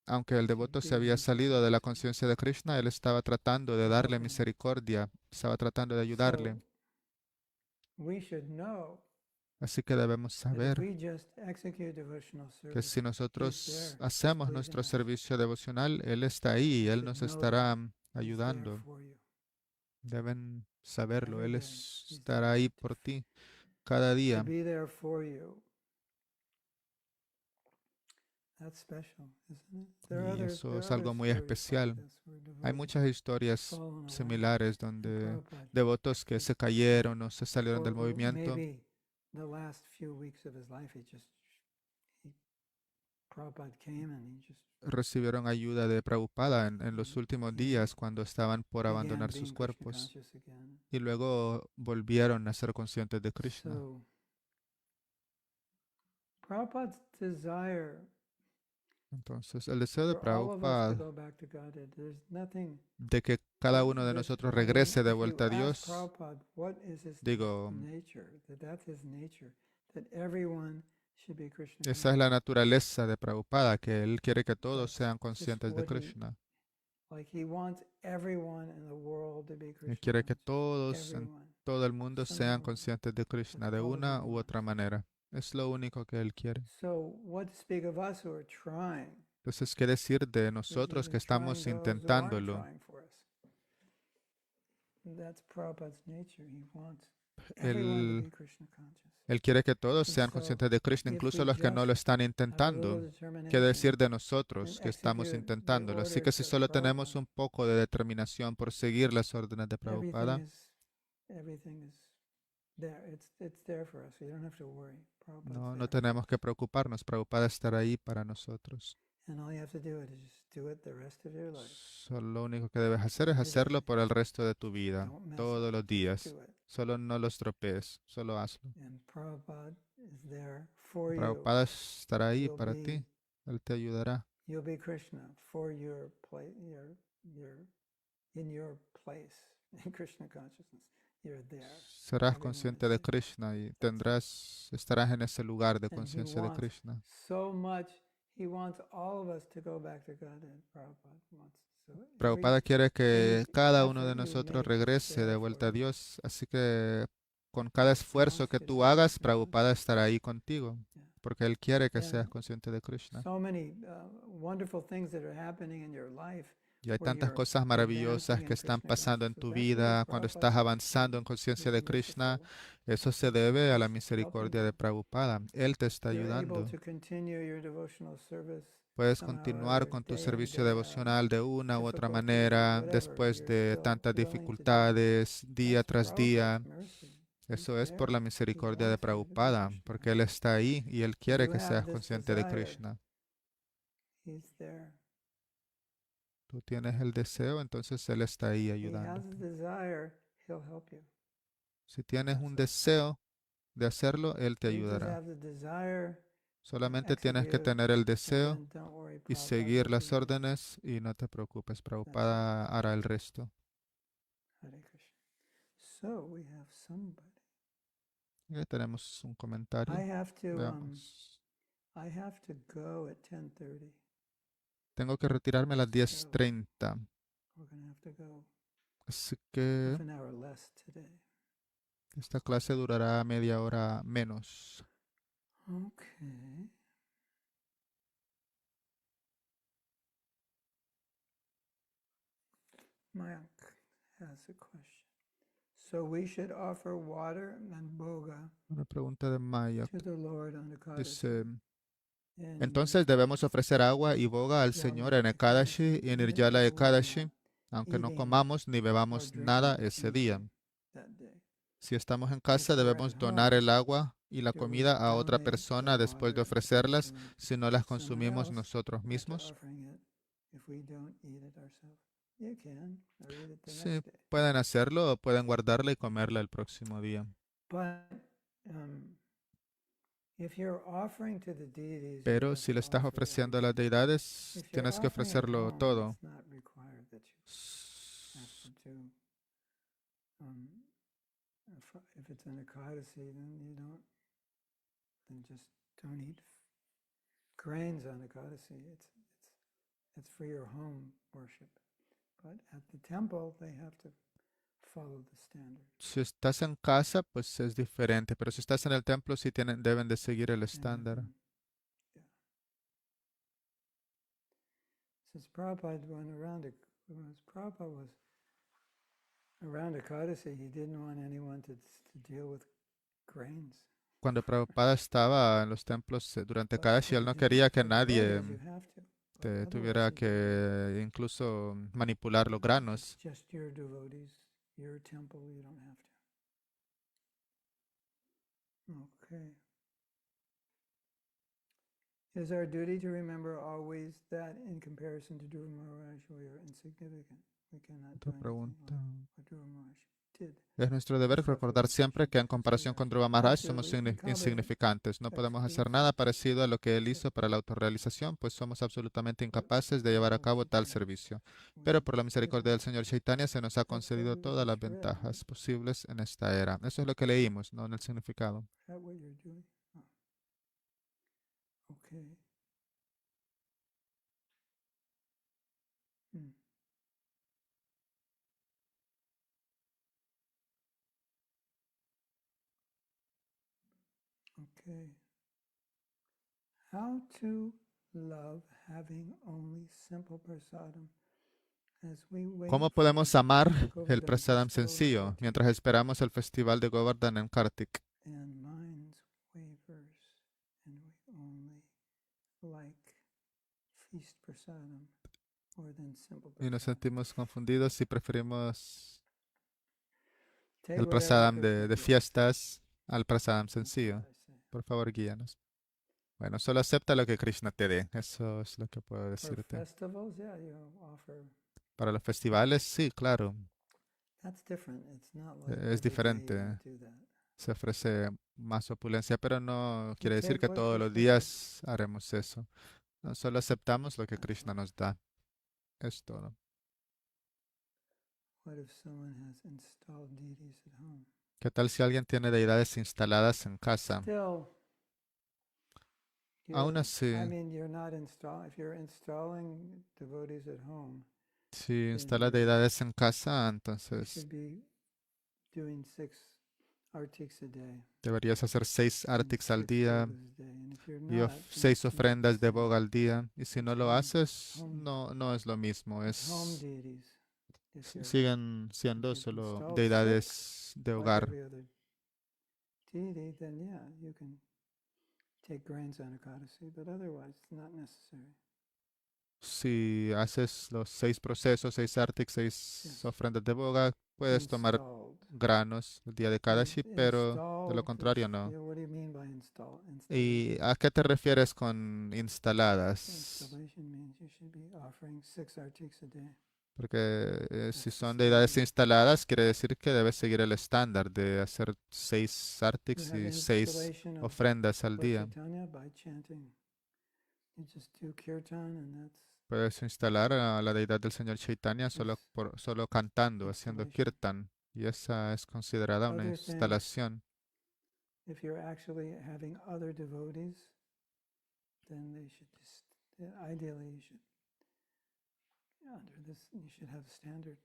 aunque el to devoto be se había salido de la merciful to him. conciencia de Krishna, él estaba tratando de darle help him. misericordia, estaba tratando de ayudarle. So we should know Así que debemos that if saber we just execute devotional que service, si he's nosotros there, he's hacemos pleasing nuestro us. servicio devocional, Él está ahí, You Él should nos know estará that. He's there ayudando. for you. Deben saberlo, Every Él day, he's estará ahí por ti cada to día. be there for you. That's special, isn't it? There are Y other, eso there es are algo other muy stories like especial. this where Hay devotees muchas historias fallen away similares from donde Prabhupada. devotos que se cayeron o se salieron del Or movimiento maybe the last few weeks of his life, Prabhupada came and he just recibieron ayuda de Prabhupada en los últimos días cuando estaban por began abandonar being sus Krishna cuerpos conscious again. y luego volvieron a ser conscientes de Krishna. So, Prabhupada's desire Entonces, el deseo de for all of us to Prabhupada go back to Godhead, there's nothing. de que cada uno de nosotros regrese de vuelta a If you ask Dios, Prabhupada what is his digo, nature, that's his nature, that everyone should be Krishna esa es la conscious. naturaleza de Prabhupada, que él quiere que todos That's sean just conscientes de what he Krishna. Like he wants everyone in the world to be Él Krishna quiere que conscious. todos en Everyone. todo el mundo sean Simple. conscientes de Krishna That's de all he una u wants. otra manera. Es lo único que Él quiere. So what to speak of us who are trying? Entonces, ¿qué decir de He's nosotros que even trying estamos those who aren't intentándolo? trying for us. That's Prabhupada's nature. He wants everyone to Él, be Krishna conscious. él quiere que todos And sean so conscientes de Krishna, if incluso we los que no lo just están have a little intentando. ¿Qué determination decir de and nosotros que estamos execute the intentándolo? Así que orders si of solo tenemos Prabhupada, un poco de determinación por seguir las órdenes de everything Prabhupada, is there. It's there for us. So you don't have to worry. Prabhupada's no there. tenemos que preocuparnos. Prabhupada estará ahí para nosotros. And all you have to do is just do it the rest of your life. Solo lo único que debes hacer es Every hacerlo day. por el resto de tu vida, Don't mess todos up. los Just días. do it. Solo no los tropees, solo hazlo. And Prabhupada is there for you. Prabhupada estará ahí You'll para ti. Él te ayudará. You'll be Krishna for your place. You're in your place in Krishna consciousness. You're there. Serás Everyone consciente is de there. Krishna y estarás en ese lugar de And he conciencia de wants Krishna. so much. He wants all of us to go back to Godhead. Prabhupada wants. So Prabhupada quiere que cada uno de effort you nosotros make is regrese de there vuelta a for you. Dios, así que con cada esfuerzo wants que you to tú be hagas, Krishna Prabhupada conscious. estará ahí contigo, Yeah. porque Él quiere que seas And consciente de Krishna. so many wonderful things that are happening in your life Y hay where tantas you're cosas maravillosas advancing que in están Krishna pasando en consciousness. tu That's because vida cuando estás Prabhupada avanzando en conciencia de is Krishna. merciful. Eso se debe a la He's helping misericordia you. de Prabhupada. Él te está You're able ayudando. to continue your devotional service Puedes somehow or continuar other, con tu day in, servicio day out, devocional de una u otra difficulties or manera whatever. después You're de still tantas willing to do it. dificultades, día That's tras día. Prabhupada's mercy. He's Eso es por there. la He misericordia de wants you to be Prabhupada, Krishna porque Él conscious. está ahí y Él quiere You que have seas this consciente de desire. Krishna. He's there. Tú tienes el deseo, entonces Él está ahí He has a ayudándote. desire. He'll help you. Si tienes un That's it. deseo de hacerlo, Él te You just ayudará. have the desire. Solamente tienes que Execute, tener el and deseo then don't worry. y Prabhupada seguir will do las the rest. órdenes y no te preocupes. That's it. Prabhupada hará el resto. Hare Krishna. So we have somebody. Ya tenemos un comentario. I have to Veamos. go at 10:30. Tengo que retirarme a las 10:30. We're going to have to go Así que half an hour less today. esta clase durará media hora menos. Okay. Mayank has a question. So we should offer water and boga Una pregunta de Maya. to the Lord on Ekadashi. Dice, in entonces debemos ofrecer agua y boga al Señor en Ekadashi y en Nirjala Ekadashi, aunque no comamos ni bebamos nada ese día. that day. Si estamos en casa, debemos donar el agua y la comida a otra persona después de ofrecerlas si no las consumimos nosotros mismos. Sí, pueden hacerlo o pueden guardarla y comerla el próximo día. Pero si le estás ofreciendo a las deidades, tienes que ofrecerlo todo. If it's an Ekadasi, then just don't eat grains on Ekadasi. It's for your home worship. But at the temple, they have to follow the standard. Si estás en casa, pues es diferente, pero si estás en el templo, sí deben de seguir el estándar. Yeah. Since Prabhupada Prabhupada was around Ekadasi, he didn't want anyone to deal with grains. Cuando Prabhupada estaba en los templos durante Kadashi, él no quería que nadie tuviera que incluso manipular los granos. Just your devotees, your temple, you don't have to. Okay. Is our duty to remember always that in comparison to Dhruva Maharaj, we are insignificant? We cannot do Otra pregunta. anything what Dhruva Maharaj did. Es nuestro deber recordar siempre que en comparación con Dhruva Maharaj somos insignificantes. No podemos hacer nada parecido a lo que él hizo para la autorrealización, pues somos absolutamente incapaces de llevar a cabo tal servicio. Pero por la misericordia del Señor Chaitanya se nos ha concedido todas las ventajas posibles en esta era. Eso es lo que leímos, no en el significado. Okay. Okay. How to love having only simple prasadam as we wait ¿Cómo for podemos amar el Govardhan prasadam festival in sencillo Kartik mientras esperamos el festival de Govardhan en Kartik? and minds wavers and we only like feast prasadam more than simple Y nos prasadam? sentimos confundidos si preferimos Take el whatever prasadam Krishna de gives. fiestas al prasadam That's what sencillo. I say. Por favor, guíanos. Bueno, solo acepta lo que Krishna te dé. Eso es lo que puedo For decirte. festivals, yeah, you offer. Para los festivales, sí, claro. That's different. It's not like Es every day you diferente. might do that. Se ofrece más opulencia, pero no quiere decir take que what todos los Krishna gives. días haremos eso. No, solo aceptamos lo que That's Krishna all. nos da. Es todo. What if someone has installed deities at home? ¿Qué tal si alguien tiene deidades instaladas en casa? Still, Aún así, I mean, you're not installing. If you're installing devotees at home, si then instala deidades en casa, you entonces should be doing 6 artiks a day. deberías hacer 6 and artiks al 6 día bogas a day. And if you're y not, then 6 it's not the ofrendas de same. boga al día. Y si no It's lo home- haces, home- no es lo mismo. It's home Es, deities. If you're siguen siendo you've solo installed deidades de like hogar. every other deity, then yeah, you can take grains on Ekadasi, but otherwise it's not necessary. Si haces los 6 procesos, 6 artiks, 6 Yes. ofrendas de boga, puedes tomar Installed. granos el día de Kadashi, pero de lo Installed contrario is- no. yeah, what do you mean by ¿Y installation? a qué te refieres con instaladas? Installation means you should be offering 6 artiks a day. Porque si That's the son deidades standard. instaladas, quiere decir que debes seguir el estándar de hacer 6 You artiks have y 6 installation of ofrendas al Lord día. Chaitanya by chanting. You just do kirtan and that's Puedes instalar a la deidad del Señor Chaitanya solo, Yes. solo cantando, haciendo Installation. kirtan. Y esa es considerada una Other things, instalación. if you're actually having other devotees, then they should just, ideally you should, under this, you should have standards.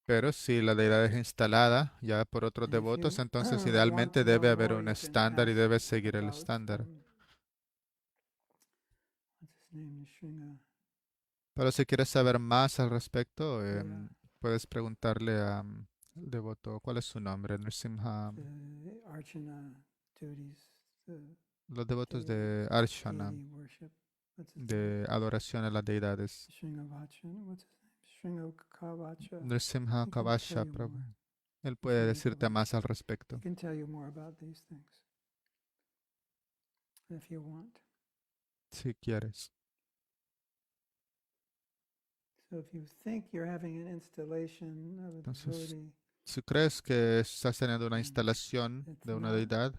Pero si la deidad es instalada ya por otros And if devotos, you entonces want idealmente to debe know haber more, un you can estándar y ask debes seguir el about, estándar. what's his name, Nrsimha. Pero si quieres saber más al respecto, Yeah. puedes preguntarle al devoto, ¿cuál es su nombre? Nrsimha, The Archana duties, the los devotos deity- de Archana, deity worship. What's his name? de adoración a las deidades. Sringavachan, what's his name? Sringavachan. Nrsimha He can Kavasha tell you Prabhu. more. Él puede Nrsimha decirte Kavasha. más al He respecto. can tell you more about these things if you want. Si quieres. So if you think you're having an installation of a Entonces, devotee, Si crees que estás teniendo una Mm, instalación it's de una not- deidad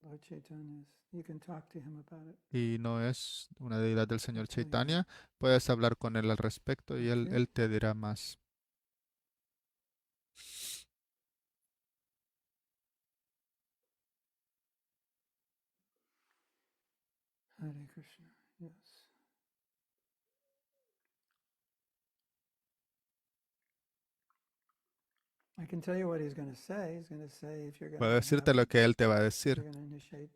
Lord Chaitanya's, you can talk to him about it. y no es una deidad del Señor I'll tell you more. Chaitanya, puedes hablar con él al respecto y Okay. él te dirá más. Hare Krishna, yes. I can tell you what he's going to say. He's going to say if you're going Puedo to decirte lo que él te va a decir.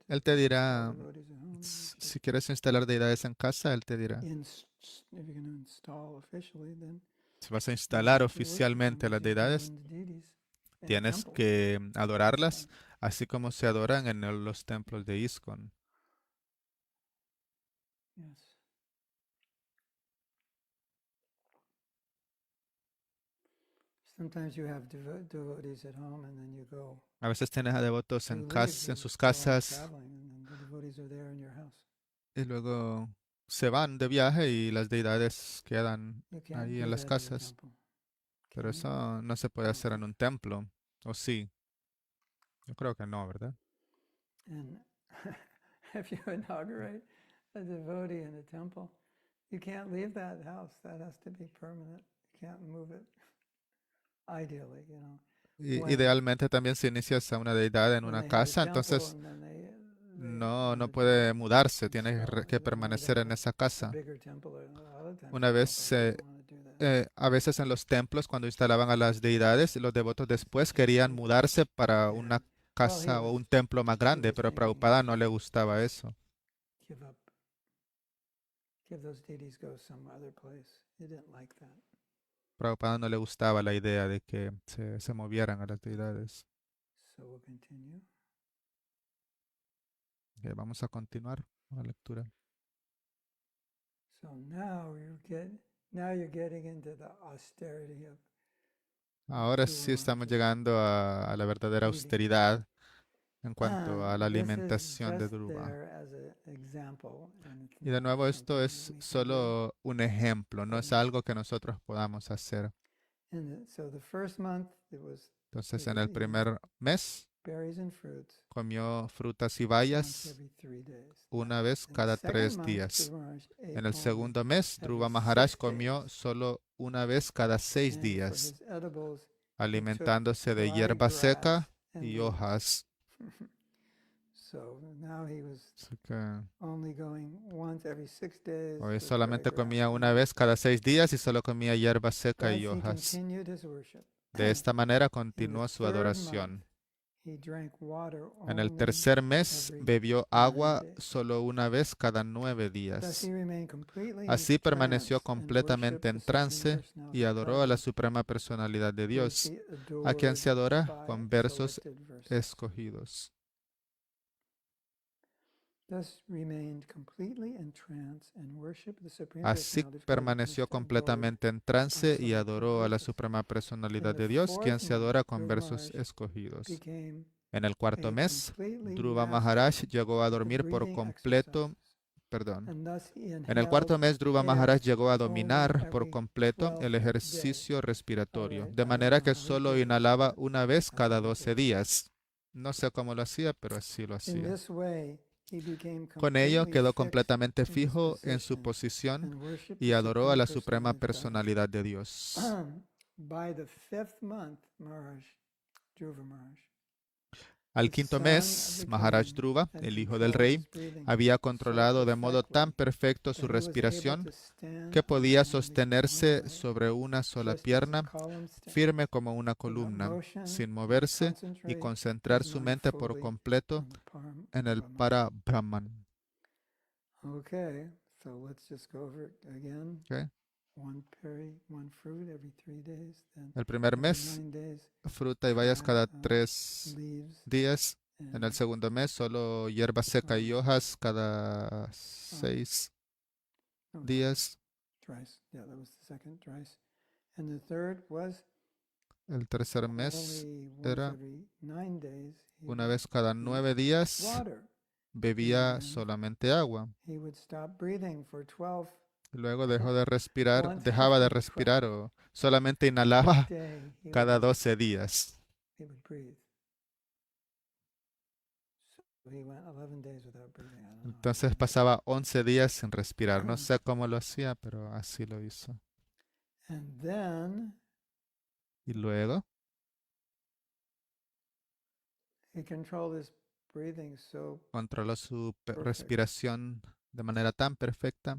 Él te dirá, devotees at home, you si quieres instalar deidades en casa, él te dirá. if you're going to install officially, then Si vas a you instalar have to worship oficialmente them las as you do deidades, in the deities in tienes temple. que adorarlas ISKCON. así como se adoran en los templos de ISKCON. Yes. Sometimes you have devotees at home and then you go A veces tienes a devotos to en, leave, en you sus go on casas traveling, and then the devotees are there in your house. y luego se van de viaje y las deidades quedan You can't ahí do en las that at a casas. temple. Pero Can you? eso no se puede hacer en un templo. ¿O sí? Yo creo que no, ¿verdad? And if you inaugurate a devotee in a temple, you can't leave that house. That has to be permanent. You can't move it. Ideally, you know. Bueno. Idealmente también si inicias a una deidad en When una they have a casa, temple entonces and then they no wanna puede mudarse, tiene install, que they wanna permanecer have en a esa casa. bigger temple, a lot of times Una the vez temples don't wanna do that. a veces en los templos, cuando instalaban a las deidades, los devotos después querían mudarse para una casa o un templo más grande, pero a Prabhupada no le gustaba eso. Give up, give those deities go some other place. He didn't like that. Prabhupada no le gustaba la idea de que se movieran a las deidades. So we'll continue. Ok, vamos a continuar con la lectura. So now you're getting into the austerity of Ahora sí estamos llegando a la verdadera austeridad en cuanto a la This is alimentación de just Dhruva. there as an example, and it's Y de not nuevo, esto something es we can do. solo un ejemplo, no es algo que nosotros podamos hacer. So the first month it was Entonces, he en was el eating primer mes berries and fruits comió frutas y once bayas every 3 days. una vez In the cada second 3 month, días. Dhruva Maharaj ate En el only segundo mes, Dhruva every Maharaj 6 comió days. solo una vez cada 6 And for días, his edibles, he took alimentándose de dry hierba grass seca and y leaves. hojas. So now he was Así que only going once every 6 days hoy with dry solamente grass comía and una leaves. vez cada 6 días y solo comía hierba seca y Thus he hojas. continued his worship. De esta manera In the continuó su third month, adoración. he drank water En el only tercer mes every bebió 9 agua days. solo una vez cada 9 Thus días. he remained completely Así in permaneció trance and completamente worshipped en the Supreme trance Personality y of adoró a la Godhead, Suprema Personalidad de which Dios, he a quien se adored adora by con versos selected verses. escogidos. Thus remained completely in trance and worshipped the Supreme Así Personality of Godhead, permaneció which adored completamente en trance y unselected adoró a la verses. Suprema In Personalidad the de Dios, quien fourth se month, adora con Dhruva versos Maharaj escogidos. became En el cuarto a mes, completely Dhruva master Maharaj llegó a of the dormir por breathing completo, exercises. perdón. And thus he En el cuarto inhaled mes, Dhruva air Maharaj llegó a only dominar por every completo el 12th day. ejercicio respiratorio, de I don't manera que know how he solo did it, inhalaba but una vez that's cada how he 12 did it. días. No sé cómo lo hacía, pero así lo In hacía. this way, he became Con ello completely quedó fixed completamente in his fijo en su position posición and worshipped y the adoró a Supreme la Suprema Personality of Godhead. Personalidad de Dios. By the 5th month, Dhruva Maharaj, Al the quinto son mes, of the Maharaj king, Dhruva, had el hijo del controlled rey, his breathing había so controlado de modo tan perfectly perfecto that su he was able respiración to stand que podía on only one sostenerse leg, sobre una sola just as a pierna, column stands, firme como una without columna, motion, sin and moverse y concentrate concentrar his su mind mente por fully completo on the Param en el Brahman. Para Brahman. Okay, so let's just go over it again. ¿Ok? One fruit every 3 days, then El primer every mes, 9 days, fruta y bayas cada 3 leaves, días. En el and segundo mes, solo hierba seca y hojas cada 6 no, días. thrice. Yeah, that was the second thrice. And the third was El tercer mes only once era every 9 days. He una would vez cada eat 9 días, water. bebía And solamente agua. he would stop breathing for 12. Luego dejó de respirar, Once dejaba de every respirar o solamente Each inhalaba day he cada would 12 días. breathe. So he went 11 days without breathing. I don't know how he Entonces did it. pasaba 11 días sin respirar. No sé cómo lo hacía, pero así lo hizo. And then Y luego he controlled his breathing so controló su perfect respiración de manera tan perfecta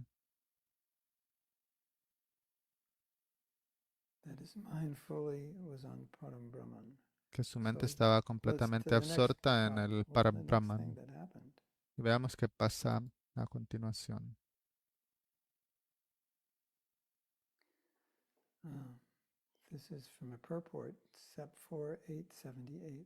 that his mind fully was on Param Brahman. que su mente So estaba let's completamente to the next absorta en part. el What's the next thing Parabrahman. that happened? Y veamos qué pasa a continuación. This is from a purport, Sep 4.878.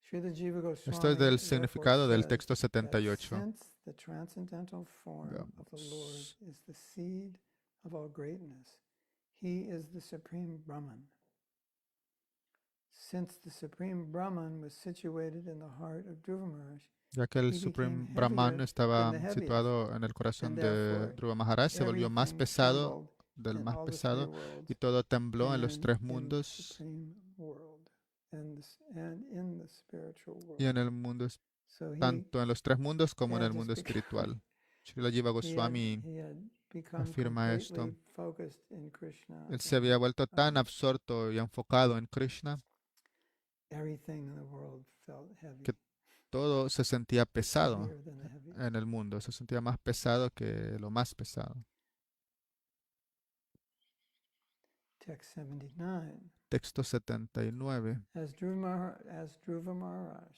Srila Jiva Goswami Esto es del therefore significado del says texto that 78. since the transcendental form of the Lord Veamos. is the seed of all greatness, he is the Supreme Brahman. Since the Supreme Brahman was situated in the heart of Dhruva Maharaj, Ya que el he Supreme became Brahman heavier estaba than the heaviest, situado en el corazón and de therefore Dhruva Maharaj, se volvió más everything pesado trembled del in más all the three pesado worlds y todo tembló en los and 3 in the mundos supreme world and in the spiritual y en world. el mundo, So he tanto en los 3 mundos como en had el mundo just become espiritual. Srila Jiva Goswami he had become afirma esto. completely focused in Krishna, Él se había vuelto tan absorto y enfocado en Krishna everything in the world felt heavy, que todo se sentía pesado heavier than the heaviest. en el mundo, se sentía más pesado que lo más pesado. Text 79. texto 79. As Dhruva Maharaj,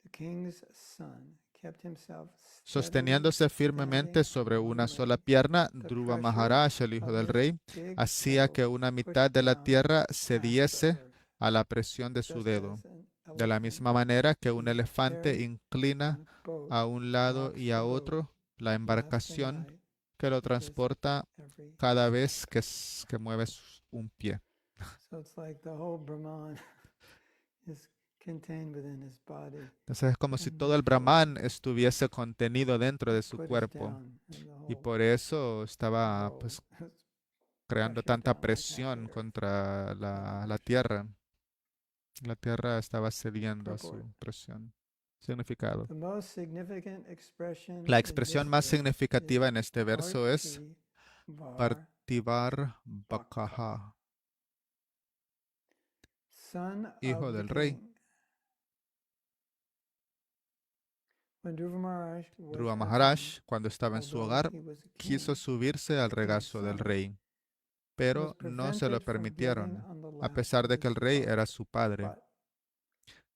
the king's son, kept himself steadily Sosteniéndose firmemente standing sobre on one una sola leg, pierna, the Dhruva pressure Maharaj, el hijo of del this rey, big hacía toe que una mitad pushed de la down tierra half the cediese earth, a la presión de su just dedo, as an de la elephant misma manera que un being elefante carried inclina on a boat a un lado rocks y the a boat otro la left and embarcación right que lo with his transporta every cada step. vez que mueve un pie. So it's like the whole Brahman is contained within his body Entonces es como si and todo el therefore Brahman estuviese contenido dentro de it su put us cuerpo down and y por eso estaba pues creando pressure tanta down like half the presión earth. contra la Purport. tierra. La tierra estaba cediendo a Purport. su presión. Significado. The most significant expression La in expresión this más verse significativa is en este verso es Partivar Partivar Bhakta, Bakaha, son hijo of the del rey. king. When Dhruva Maharaj was Dhruva at home, Maharaj, cuando estaba en su although hogar, he was a quiso king, subirse al the king's regazo del son, rey, was pero no se lo prevented from getting permitieron, on the a lap pesar of de que his el rey father. era su padre. But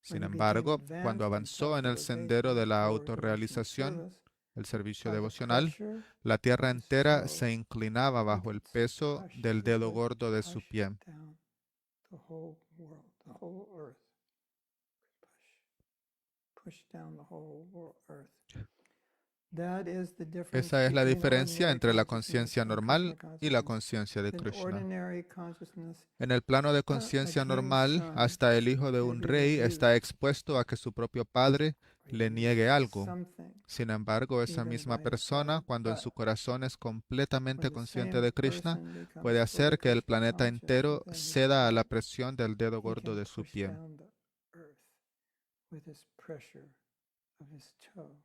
Sin when he became embargo, cuando advanced in avanzó en el sendero self-realization de la or devotional autorrealización, service, el servicio by the devocional, pressure la tierra of his entera toe, se inclinaba he bajo el could peso push, del he dedo could gordo de su push pie. down the whole world, the whole earth. Push down the whole earth. That is the difference Esa es la between diferencia ordinary entre la consciousness conciencia and Krishna normal y la consciousness. conciencia de In Krishna. ordinary consciousness, En el plano de a conciencia king's normal, son hasta el hijo de may un be rey está refused, expuesto a que su propio padre le refused niegue algo. something Sin embargo, esa even misma by his persona, father. cuando en But su corazón es when completamente the consciente same de Krishna, person becomes puede fully hacer que el Krishna planeta conscious entero within his ceda a la heart, presión del dedo he gordo can de su push pie. down the earth with his pressure of his toe.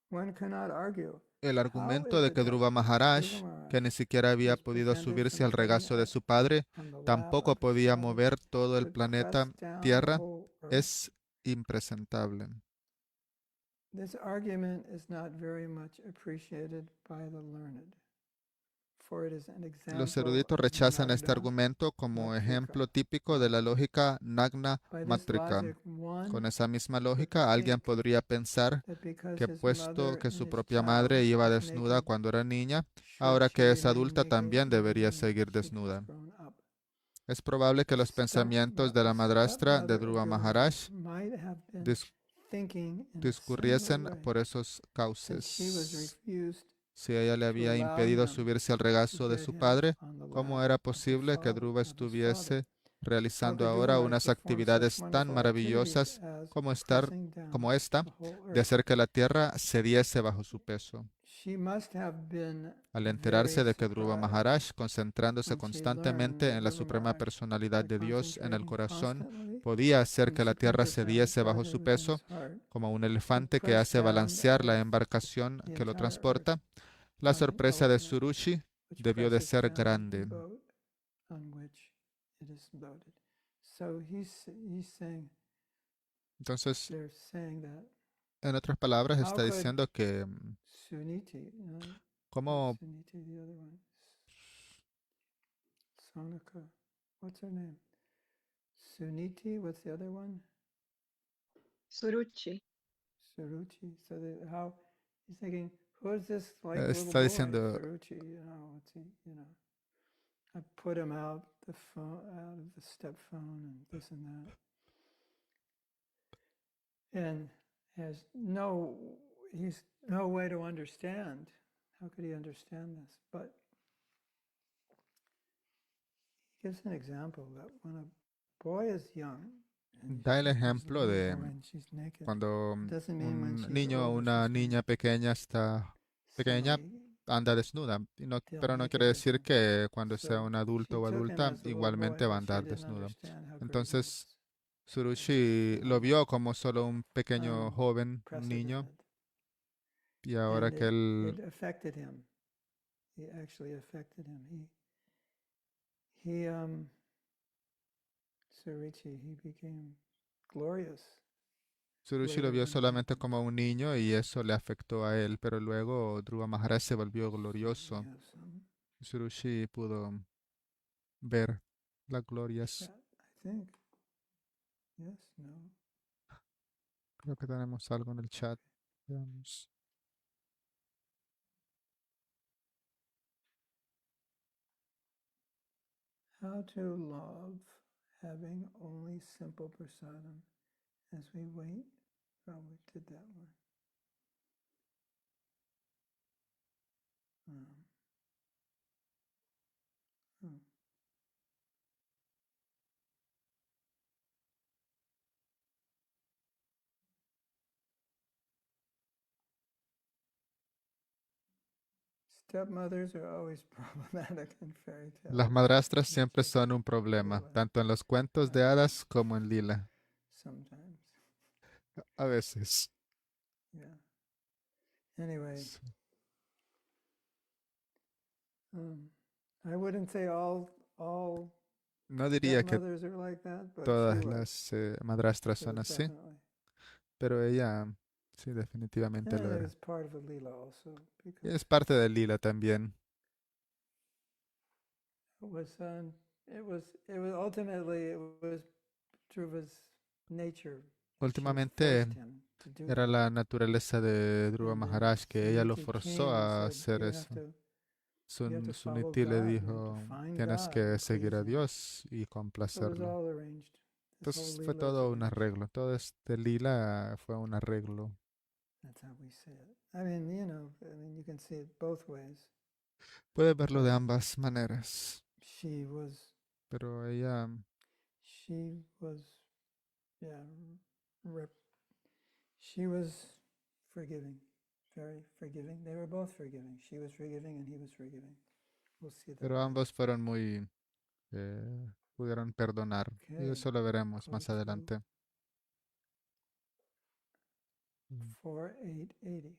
One cannot argue. El How argumento is de it que that Dhruva Dhruva Maharaj, Maharaj que ni siquiera había was podido prevented subirse from al getting regazo de su padre, on the lap tampoco of his podía father, mover todo el could planeta press down the Tierra, whole earth? es impresentable. This argument is not very much appreciated by the learned, for it is an Los example eruditos of rechazan este Nagna argumento como Matrika ejemplo típico de la logic. lógica Nagna By this Matrika. logic, one Con esa misma could lógica, alguien think podría pensar that because que his puesto mother que and su his propia madre child iba was desnuda naked, cuando era niña, should ahora she que es remain adulta naked también debería when seguir she has desnuda. grown up? Es probable que A los pensamientos de la madrastra de stepmother of Dhruva Dhruva Maharaj Maharaj might have been thinking in a similar discurriesen way, por esos since she was cauces. refused Si ella le to había allow impedido him subirse al to regazo de get su him padre, on the ¿cómo lap era of the posible que Dhruva of his father. estuviese How realizando could Dhruva ahora Maharaj unas perform such actividades tan wonderful activities maravillosas as como pressing down esta, the whole de earth? hacer que la tierra cediese bajo su peso? She must have been Al very enterarse de que Dhruva surprised Maharaj, concentrándose when she learned constantemente that en la Dhruva suprema Maharaj, personalidad by de Dios en el concentrating corazón, constantly podía hacer on the que la supreme tierra personality cediese bajo Godhead su within peso, his heart, como un could elefante que press hace down the balancear la earth, embarcación the que lo entire earth, transporta, la like an sorpresa de elephant, Suruchi which debió de presses ser down the grande. boat on which it is loaded. So he's saying, Entonces, they're saying that en otras palabras, how está could diciendo que Suniti, cómo Suniti, the other one, Sonaka, what's her name? Suniti, what's the other one? Suruchi. Suruchi. So how he's thinking, who is this like little está boy, diciendo, Suruchi? What's he? I put him out the phone, out of the step phone, and this and that, and he's no way to understand. How could he understand this? But he gives an example that when a boy is young, and da el he's a ejemplo little de boy and she's naked, cuando it doesn't mean when un she's niño o older una she's going niña to pequeña está pequeña, similarly anda desnuda, they'll pero no make it quiere with decir him. que cuando sea So un she adulto o took him adulta as a little boy, igualmente va a but she andar didn't desnudo. understand how great he Entonces, was. Surushi lo vio como solo un pequeño joven, un niño, Unprecedented. y ahora And que él it affected him. It actually affected him. Surichi, he became glorious Surushi lo vio solamente como un niño y eso le afectó a él, pero luego Dhruva Maharaj se volvió glorioso. Surushi pudo ver las glorias. I think. Yes, no. Creo que tenemos algo en el chat. Veamos. How to love having only simple prasadam as we wait. Oh, we did that one. Hmm. Stepmothers are always problematic in fairy tales. Las madrastras siempre son un problema, tanto en los cuentos de hadas como en Lila. Sometimes. A veces. Yeah. Anyway, Sí. I wouldn't say all No diría que stepmothers are like that, but todas few are. las madrastras son así, Definitely. pero ella sí definitivamente And lo it era. was part of a lila also Y because es parte de Lila también. it was ultimately it was Dhruva's nature. She Últimamente forced him to do era that. la naturaleza de Dhruva And then Maharaj que ella lo Suniti forzó came and a said, hacer eso. you have to follow Suniti le God, you have to dijo, find tienes God que and seguir please a him. Dios y So it was complacerlo. all arranged. This whole Entonces fue lila was todo un arranged. arreglo. Todo este lila fue un arreglo. That's how we see it. I mean, you can see it both ways. Puedes verlo de ambas maneras, She was, pero ella yeah, she was forgiving, very forgiving. They were both forgiving. She was forgiving and he was forgiving. We'll see that pero later. ambos fueron muy, pudieron perdonar. Y Okay, eso lo veremos go más to adelante. 4880.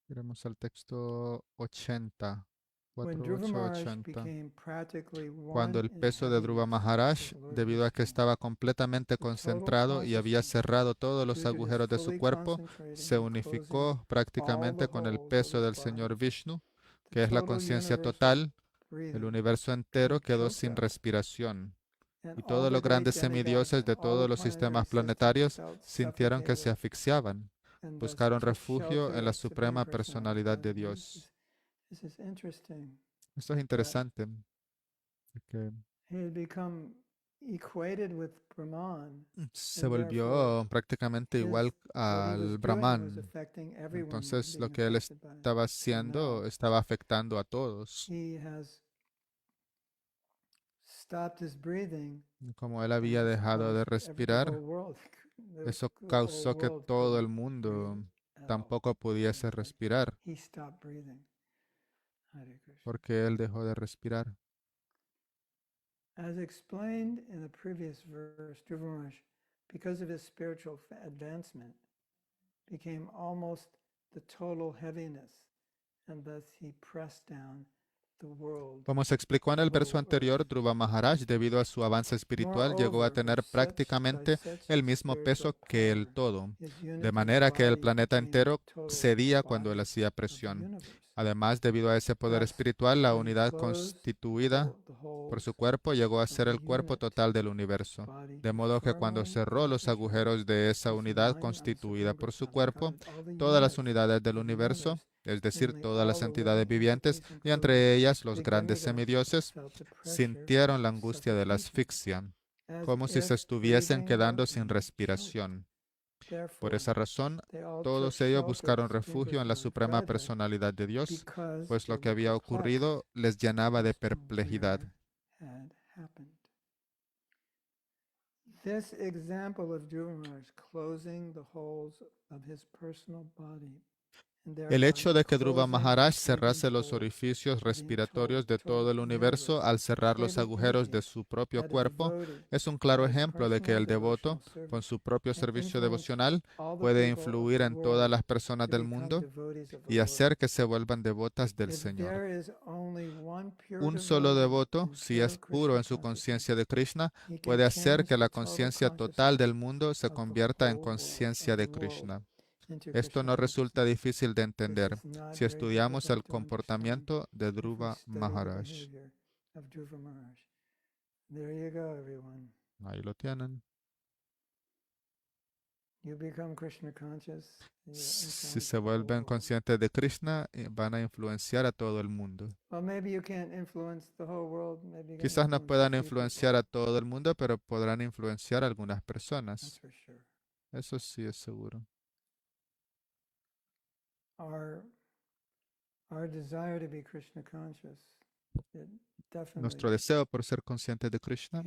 Iremos al texto 80, When Dhruva Maharaj 4880. became practically Cuando one el in peso de Dhruva heaviness Maharaj, with Lord debido a que Vishnu, estaba completamente the total concentrado y había consciousness, cerrado todos los due to his agujeros de su fully cuerpo, concentrating se and closing unificó all prácticamente the con el holes of peso his del body, Señor Vishnu, the que es la total conciencia universal total. El breathing universo entero had quedó choked sin up, respiración, and y all todos the los great grandes demigods semidioses and de all the todos los planetary sistemas systems planetarios felt sintieron que se suffocated asfixiaban. and thus Buscaron took refugio shelter en la of Supreme suprema Personality personalidad de God. Dios. This is interesting Esto es that interesante, porque he had become equated with Brahman, se and therefore volvió prácticamente igual what he was al doing was Brahman. affecting everyone Entonces lo being que él affected by it. estaba So now haciendo estaba afectando a todos. he has stopped his breathing, Y como él and había it's dejado de caused the whole respirar, world, eso the whole causó que world todo el couldn't mundo breathe at all. tampoco pudiese But respirar, he stopped breathing. Hare Krishna. porque él dejó de respirar. As explained in the previous verse, Dhruva Maharaj, because of his spiritual advancement, became almost the total heaviness, and thus he pressed down the world. Como se explicó en el verso anterior, Dhruva Maharaj, debido a su avance espiritual, llegó a tener prácticamente el mismo peso que el todo, de manera que el planeta entero cedía cuando él hacía presión. Además, debido a ese poder espiritual, la unidad constituida por su cuerpo llegó a ser el cuerpo total del universo. De modo que cuando cerró los agujeros de esa unidad constituida por su cuerpo, todas las unidades del universo, es decir, todas las entidades vivientes, y entre ellas los grandes semidioses, sintieron la angustia de la asfixia, como si se estuviesen quedando sin respiración. Por esa razón, todos ellos buscaron refugio en la suprema personalidad de Dios, pues lo que había ocurrido les llenaba de perplejidad. This example of Dhruva Maharaj closing the holes of his personal body El hecho de que Dhruva Maharaj cerrase los orificios respiratorios de todo el universo al cerrar los agujeros de su propio cuerpo es un claro ejemplo de que el devoto, con su propio servicio devocional, puede influir en todas las personas del mundo y hacer que se vuelvan devotas del Señor. Un solo devoto, si es puro en su conciencia de Krishna, puede hacer que la conciencia total del mundo se convierta en conciencia de Krishna. Esto no resulta difícil de entender si estudiamos el comportamiento de Dhruva Maharaj. Ahí lo tienen. Si se vuelven conscientes de Krishna, van a influenciar a todo el mundo. Quizás no puedan influenciar a todo el mundo, pero podrán influenciar a algunas personas. Eso sí es seguro. Nuestro deseo por ser conscientes de Krishna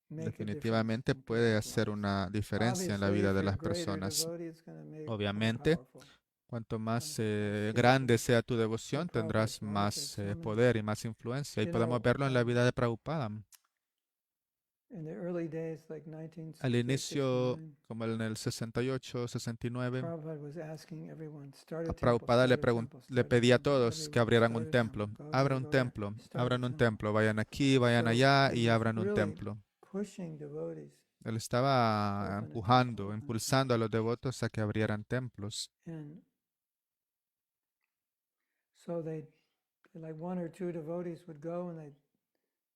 definitivamente puede hacer una diferencia en la vida de las personas. Obviamente, cuanto más grande sea tu devoción, tendrás más poder y más influencia. Y podemos verlo en la vida de Prabhupada. Al inicio, como en el 68, 69, a Prabhupada le pedía a todos que abrieran un templo. Abran un templo, abran un templo. Vayan aquí, vayan allá y abran un templo. Él estaba empujando, impulsando a los devotos a que abrieran templos.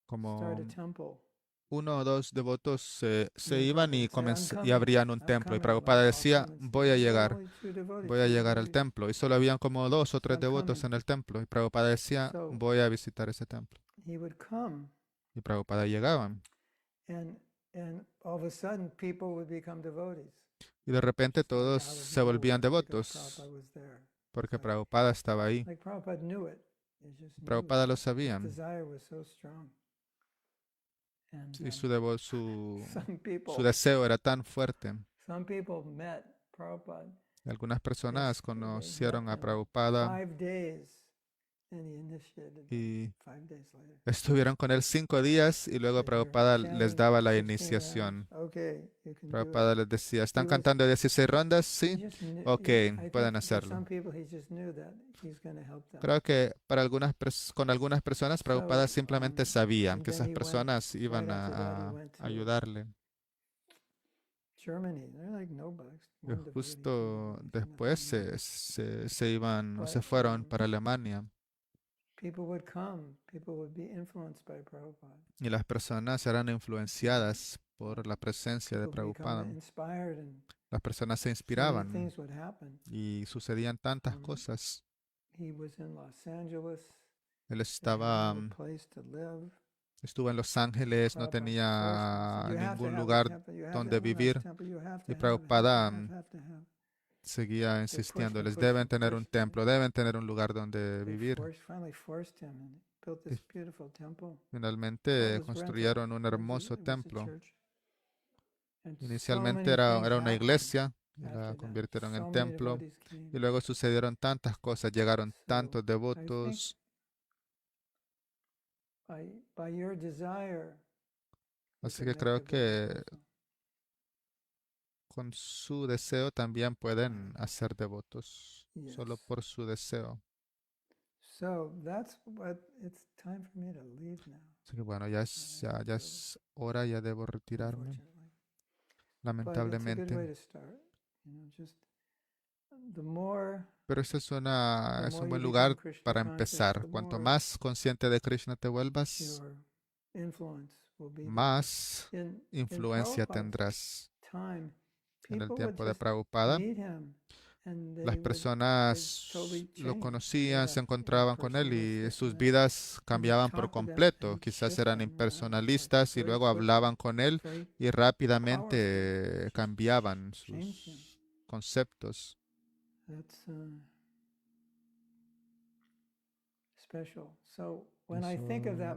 Como uno o dos devotos se iban y abrían un templo. Y Prabhupada decía, voy a llegar al templo. Y solo habían como 2 o 3 devotos en el templo. Y Prabhupada decía, voy a visitar ese templo. Y Prabhupada llegaba. Y de repente todos se volvían devotos porque Prabhupada estaba ahí. Prabhupada lo sabía. Y su deseo era tan fuerte. Algunas personas conocieron a Prabhupada y estuvieron con él 5 días y luego Prabhupada les daba la iniciación. Prabhupada les decía, ¿están cantando 16 rondas? Sí. Ok, pueden hacerlo. Creo que con algunas personas Prabhupada simplemente sabía que esas personas iban a ayudarle. Y justo después se iban o se fueron para Alemania. Y las personas eran influenciadas por la presencia de Prabhupada. Las personas se inspiraban y sucedían tantas cosas. Él estuvo en Los Ángeles, no tenía ningún lugar donde vivir. Y Prabhupada seguía insistiendo, les deben tener un templo, deben tener un lugar donde vivir. Y finalmente construyeron un hermoso templo. Inicialmente era una iglesia, y la convirtieron en templo. Y luego sucedieron tantas cosas, llegaron tantos devotos. Así que creo que con su deseo también pueden hacer devotos, solo por su deseo. Así que bueno, ya es hora, ya debo retirarme, lamentablemente. Pero este es un buen lugar para empezar. Cuanto más consciente de Krishna te vuelvas, más influencia tendrás. En el tiempo de Prabhupada, las personas lo conocían, se encontraban con él y sus vidas cambiaban por completo. Quizás eran impersonalistas y luego hablaban con él y rápidamente cambiaban sus conceptos. Eso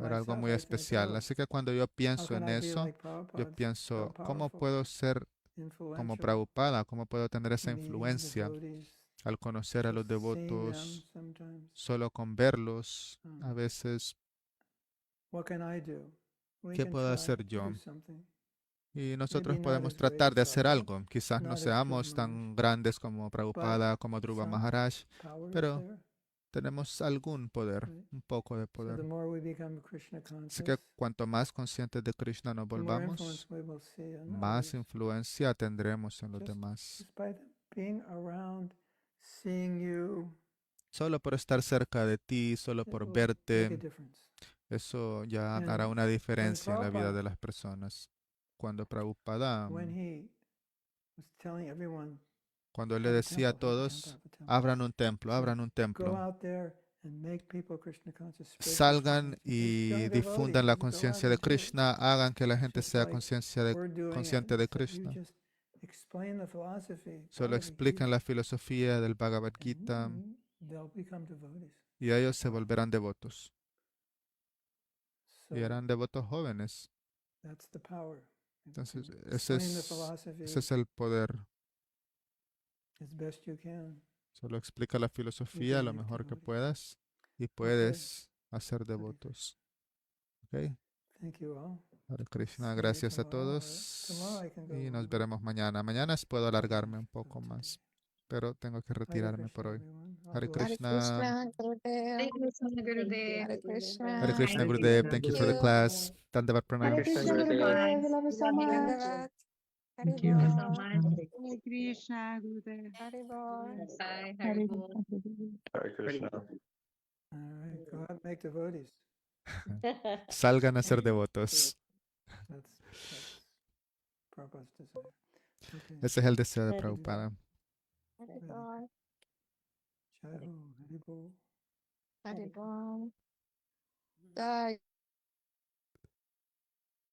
era algo muy especial. Así que cuando yo pienso en eso, yo pienso, ¿cómo puedo ser como Prabhupada? ¿Cómo puedo tener esa influencia al conocer a los just seeing them devotos, sometimes. solo con verlos, a veces, What can I do? We ¿qué can puedo try hacer to yo? do something. Y nosotros Maybe not podemos as great tratar as de hacer Prabhupada, algo. Quizás no not as seamos Dhruva Maharaj, tan grandes como but Prabhupada, como Dhruva some Maharaj, power is pero there, tenemos algún poder, right? un poco de So poder. the more we become Krishna Así que conscious, cuanto más conscientes de Krishna nos the more influence volvamos, we will see in más others. influencia tendremos en los Just, demás. just by them being around, seeing you, Solo por estar cerca de ti, solo it por will make a verte, difference. eso ya hará And una when diferencia en la vida de Prabhupada, las personas. Cuando Prabhupada, when he was telling everyone, cuando él le have a decía a temple, have a temple, todos, have a temple, abran un templo, said, abran un go templo, out there and make people Krishna conscious, spread Krishna salgan consciousness. y Young difundan la devotees, go out conciencia de and do it. Krishna, hagan que la gente Just sea like we're doing it. consciente de So you Krishna. just explain the philosophy, Solo Bhagavad explican Gita, la filosofía del Bhagavad Gita and they'll become devotees. y ellos se volverán devotos. Y So eran devotos jóvenes. that's the power. Entonces, Explain the philosophy ese es el poder. as best you can. Solo explica la filosofía lo make mejor que devotees. puedas y puedes hacer devotos. ¿Ok? Thank you all. Hare Krishna, See you gracias a tomorrow, todos Tomorrow I can go y nos on. veremos mañana. Mañana puedo alargarme un for poco today. más, pero tengo que Hare retirarme por Krishna, hoy. everyone. God Hare bless. Hare Krishna. Krishna, Gurudev. Hare Krishna, Gurudev. Hare Krishna. Hare Krishna, Hare Gurudev. Krishna, Thank you Thank for the you. class. Dandavat Hare Pranam. Krishna, Thank you so much. Gurudev. Love you so much. Dandavat. Hare Thank you so Bol. much. Hare Krishna, Gurudev. Hare Bol. Bye. Hare Hare Krishna, Bol. Gurudev. Hare Krishna. All right, go out and make devotees. Salgan a ser devotos. That's Prabhupada's desire. Okay. Ese es el deseo de Prabhupada. Hare Bol. Jai Ho, Hari Bol. Hare Bol. Jai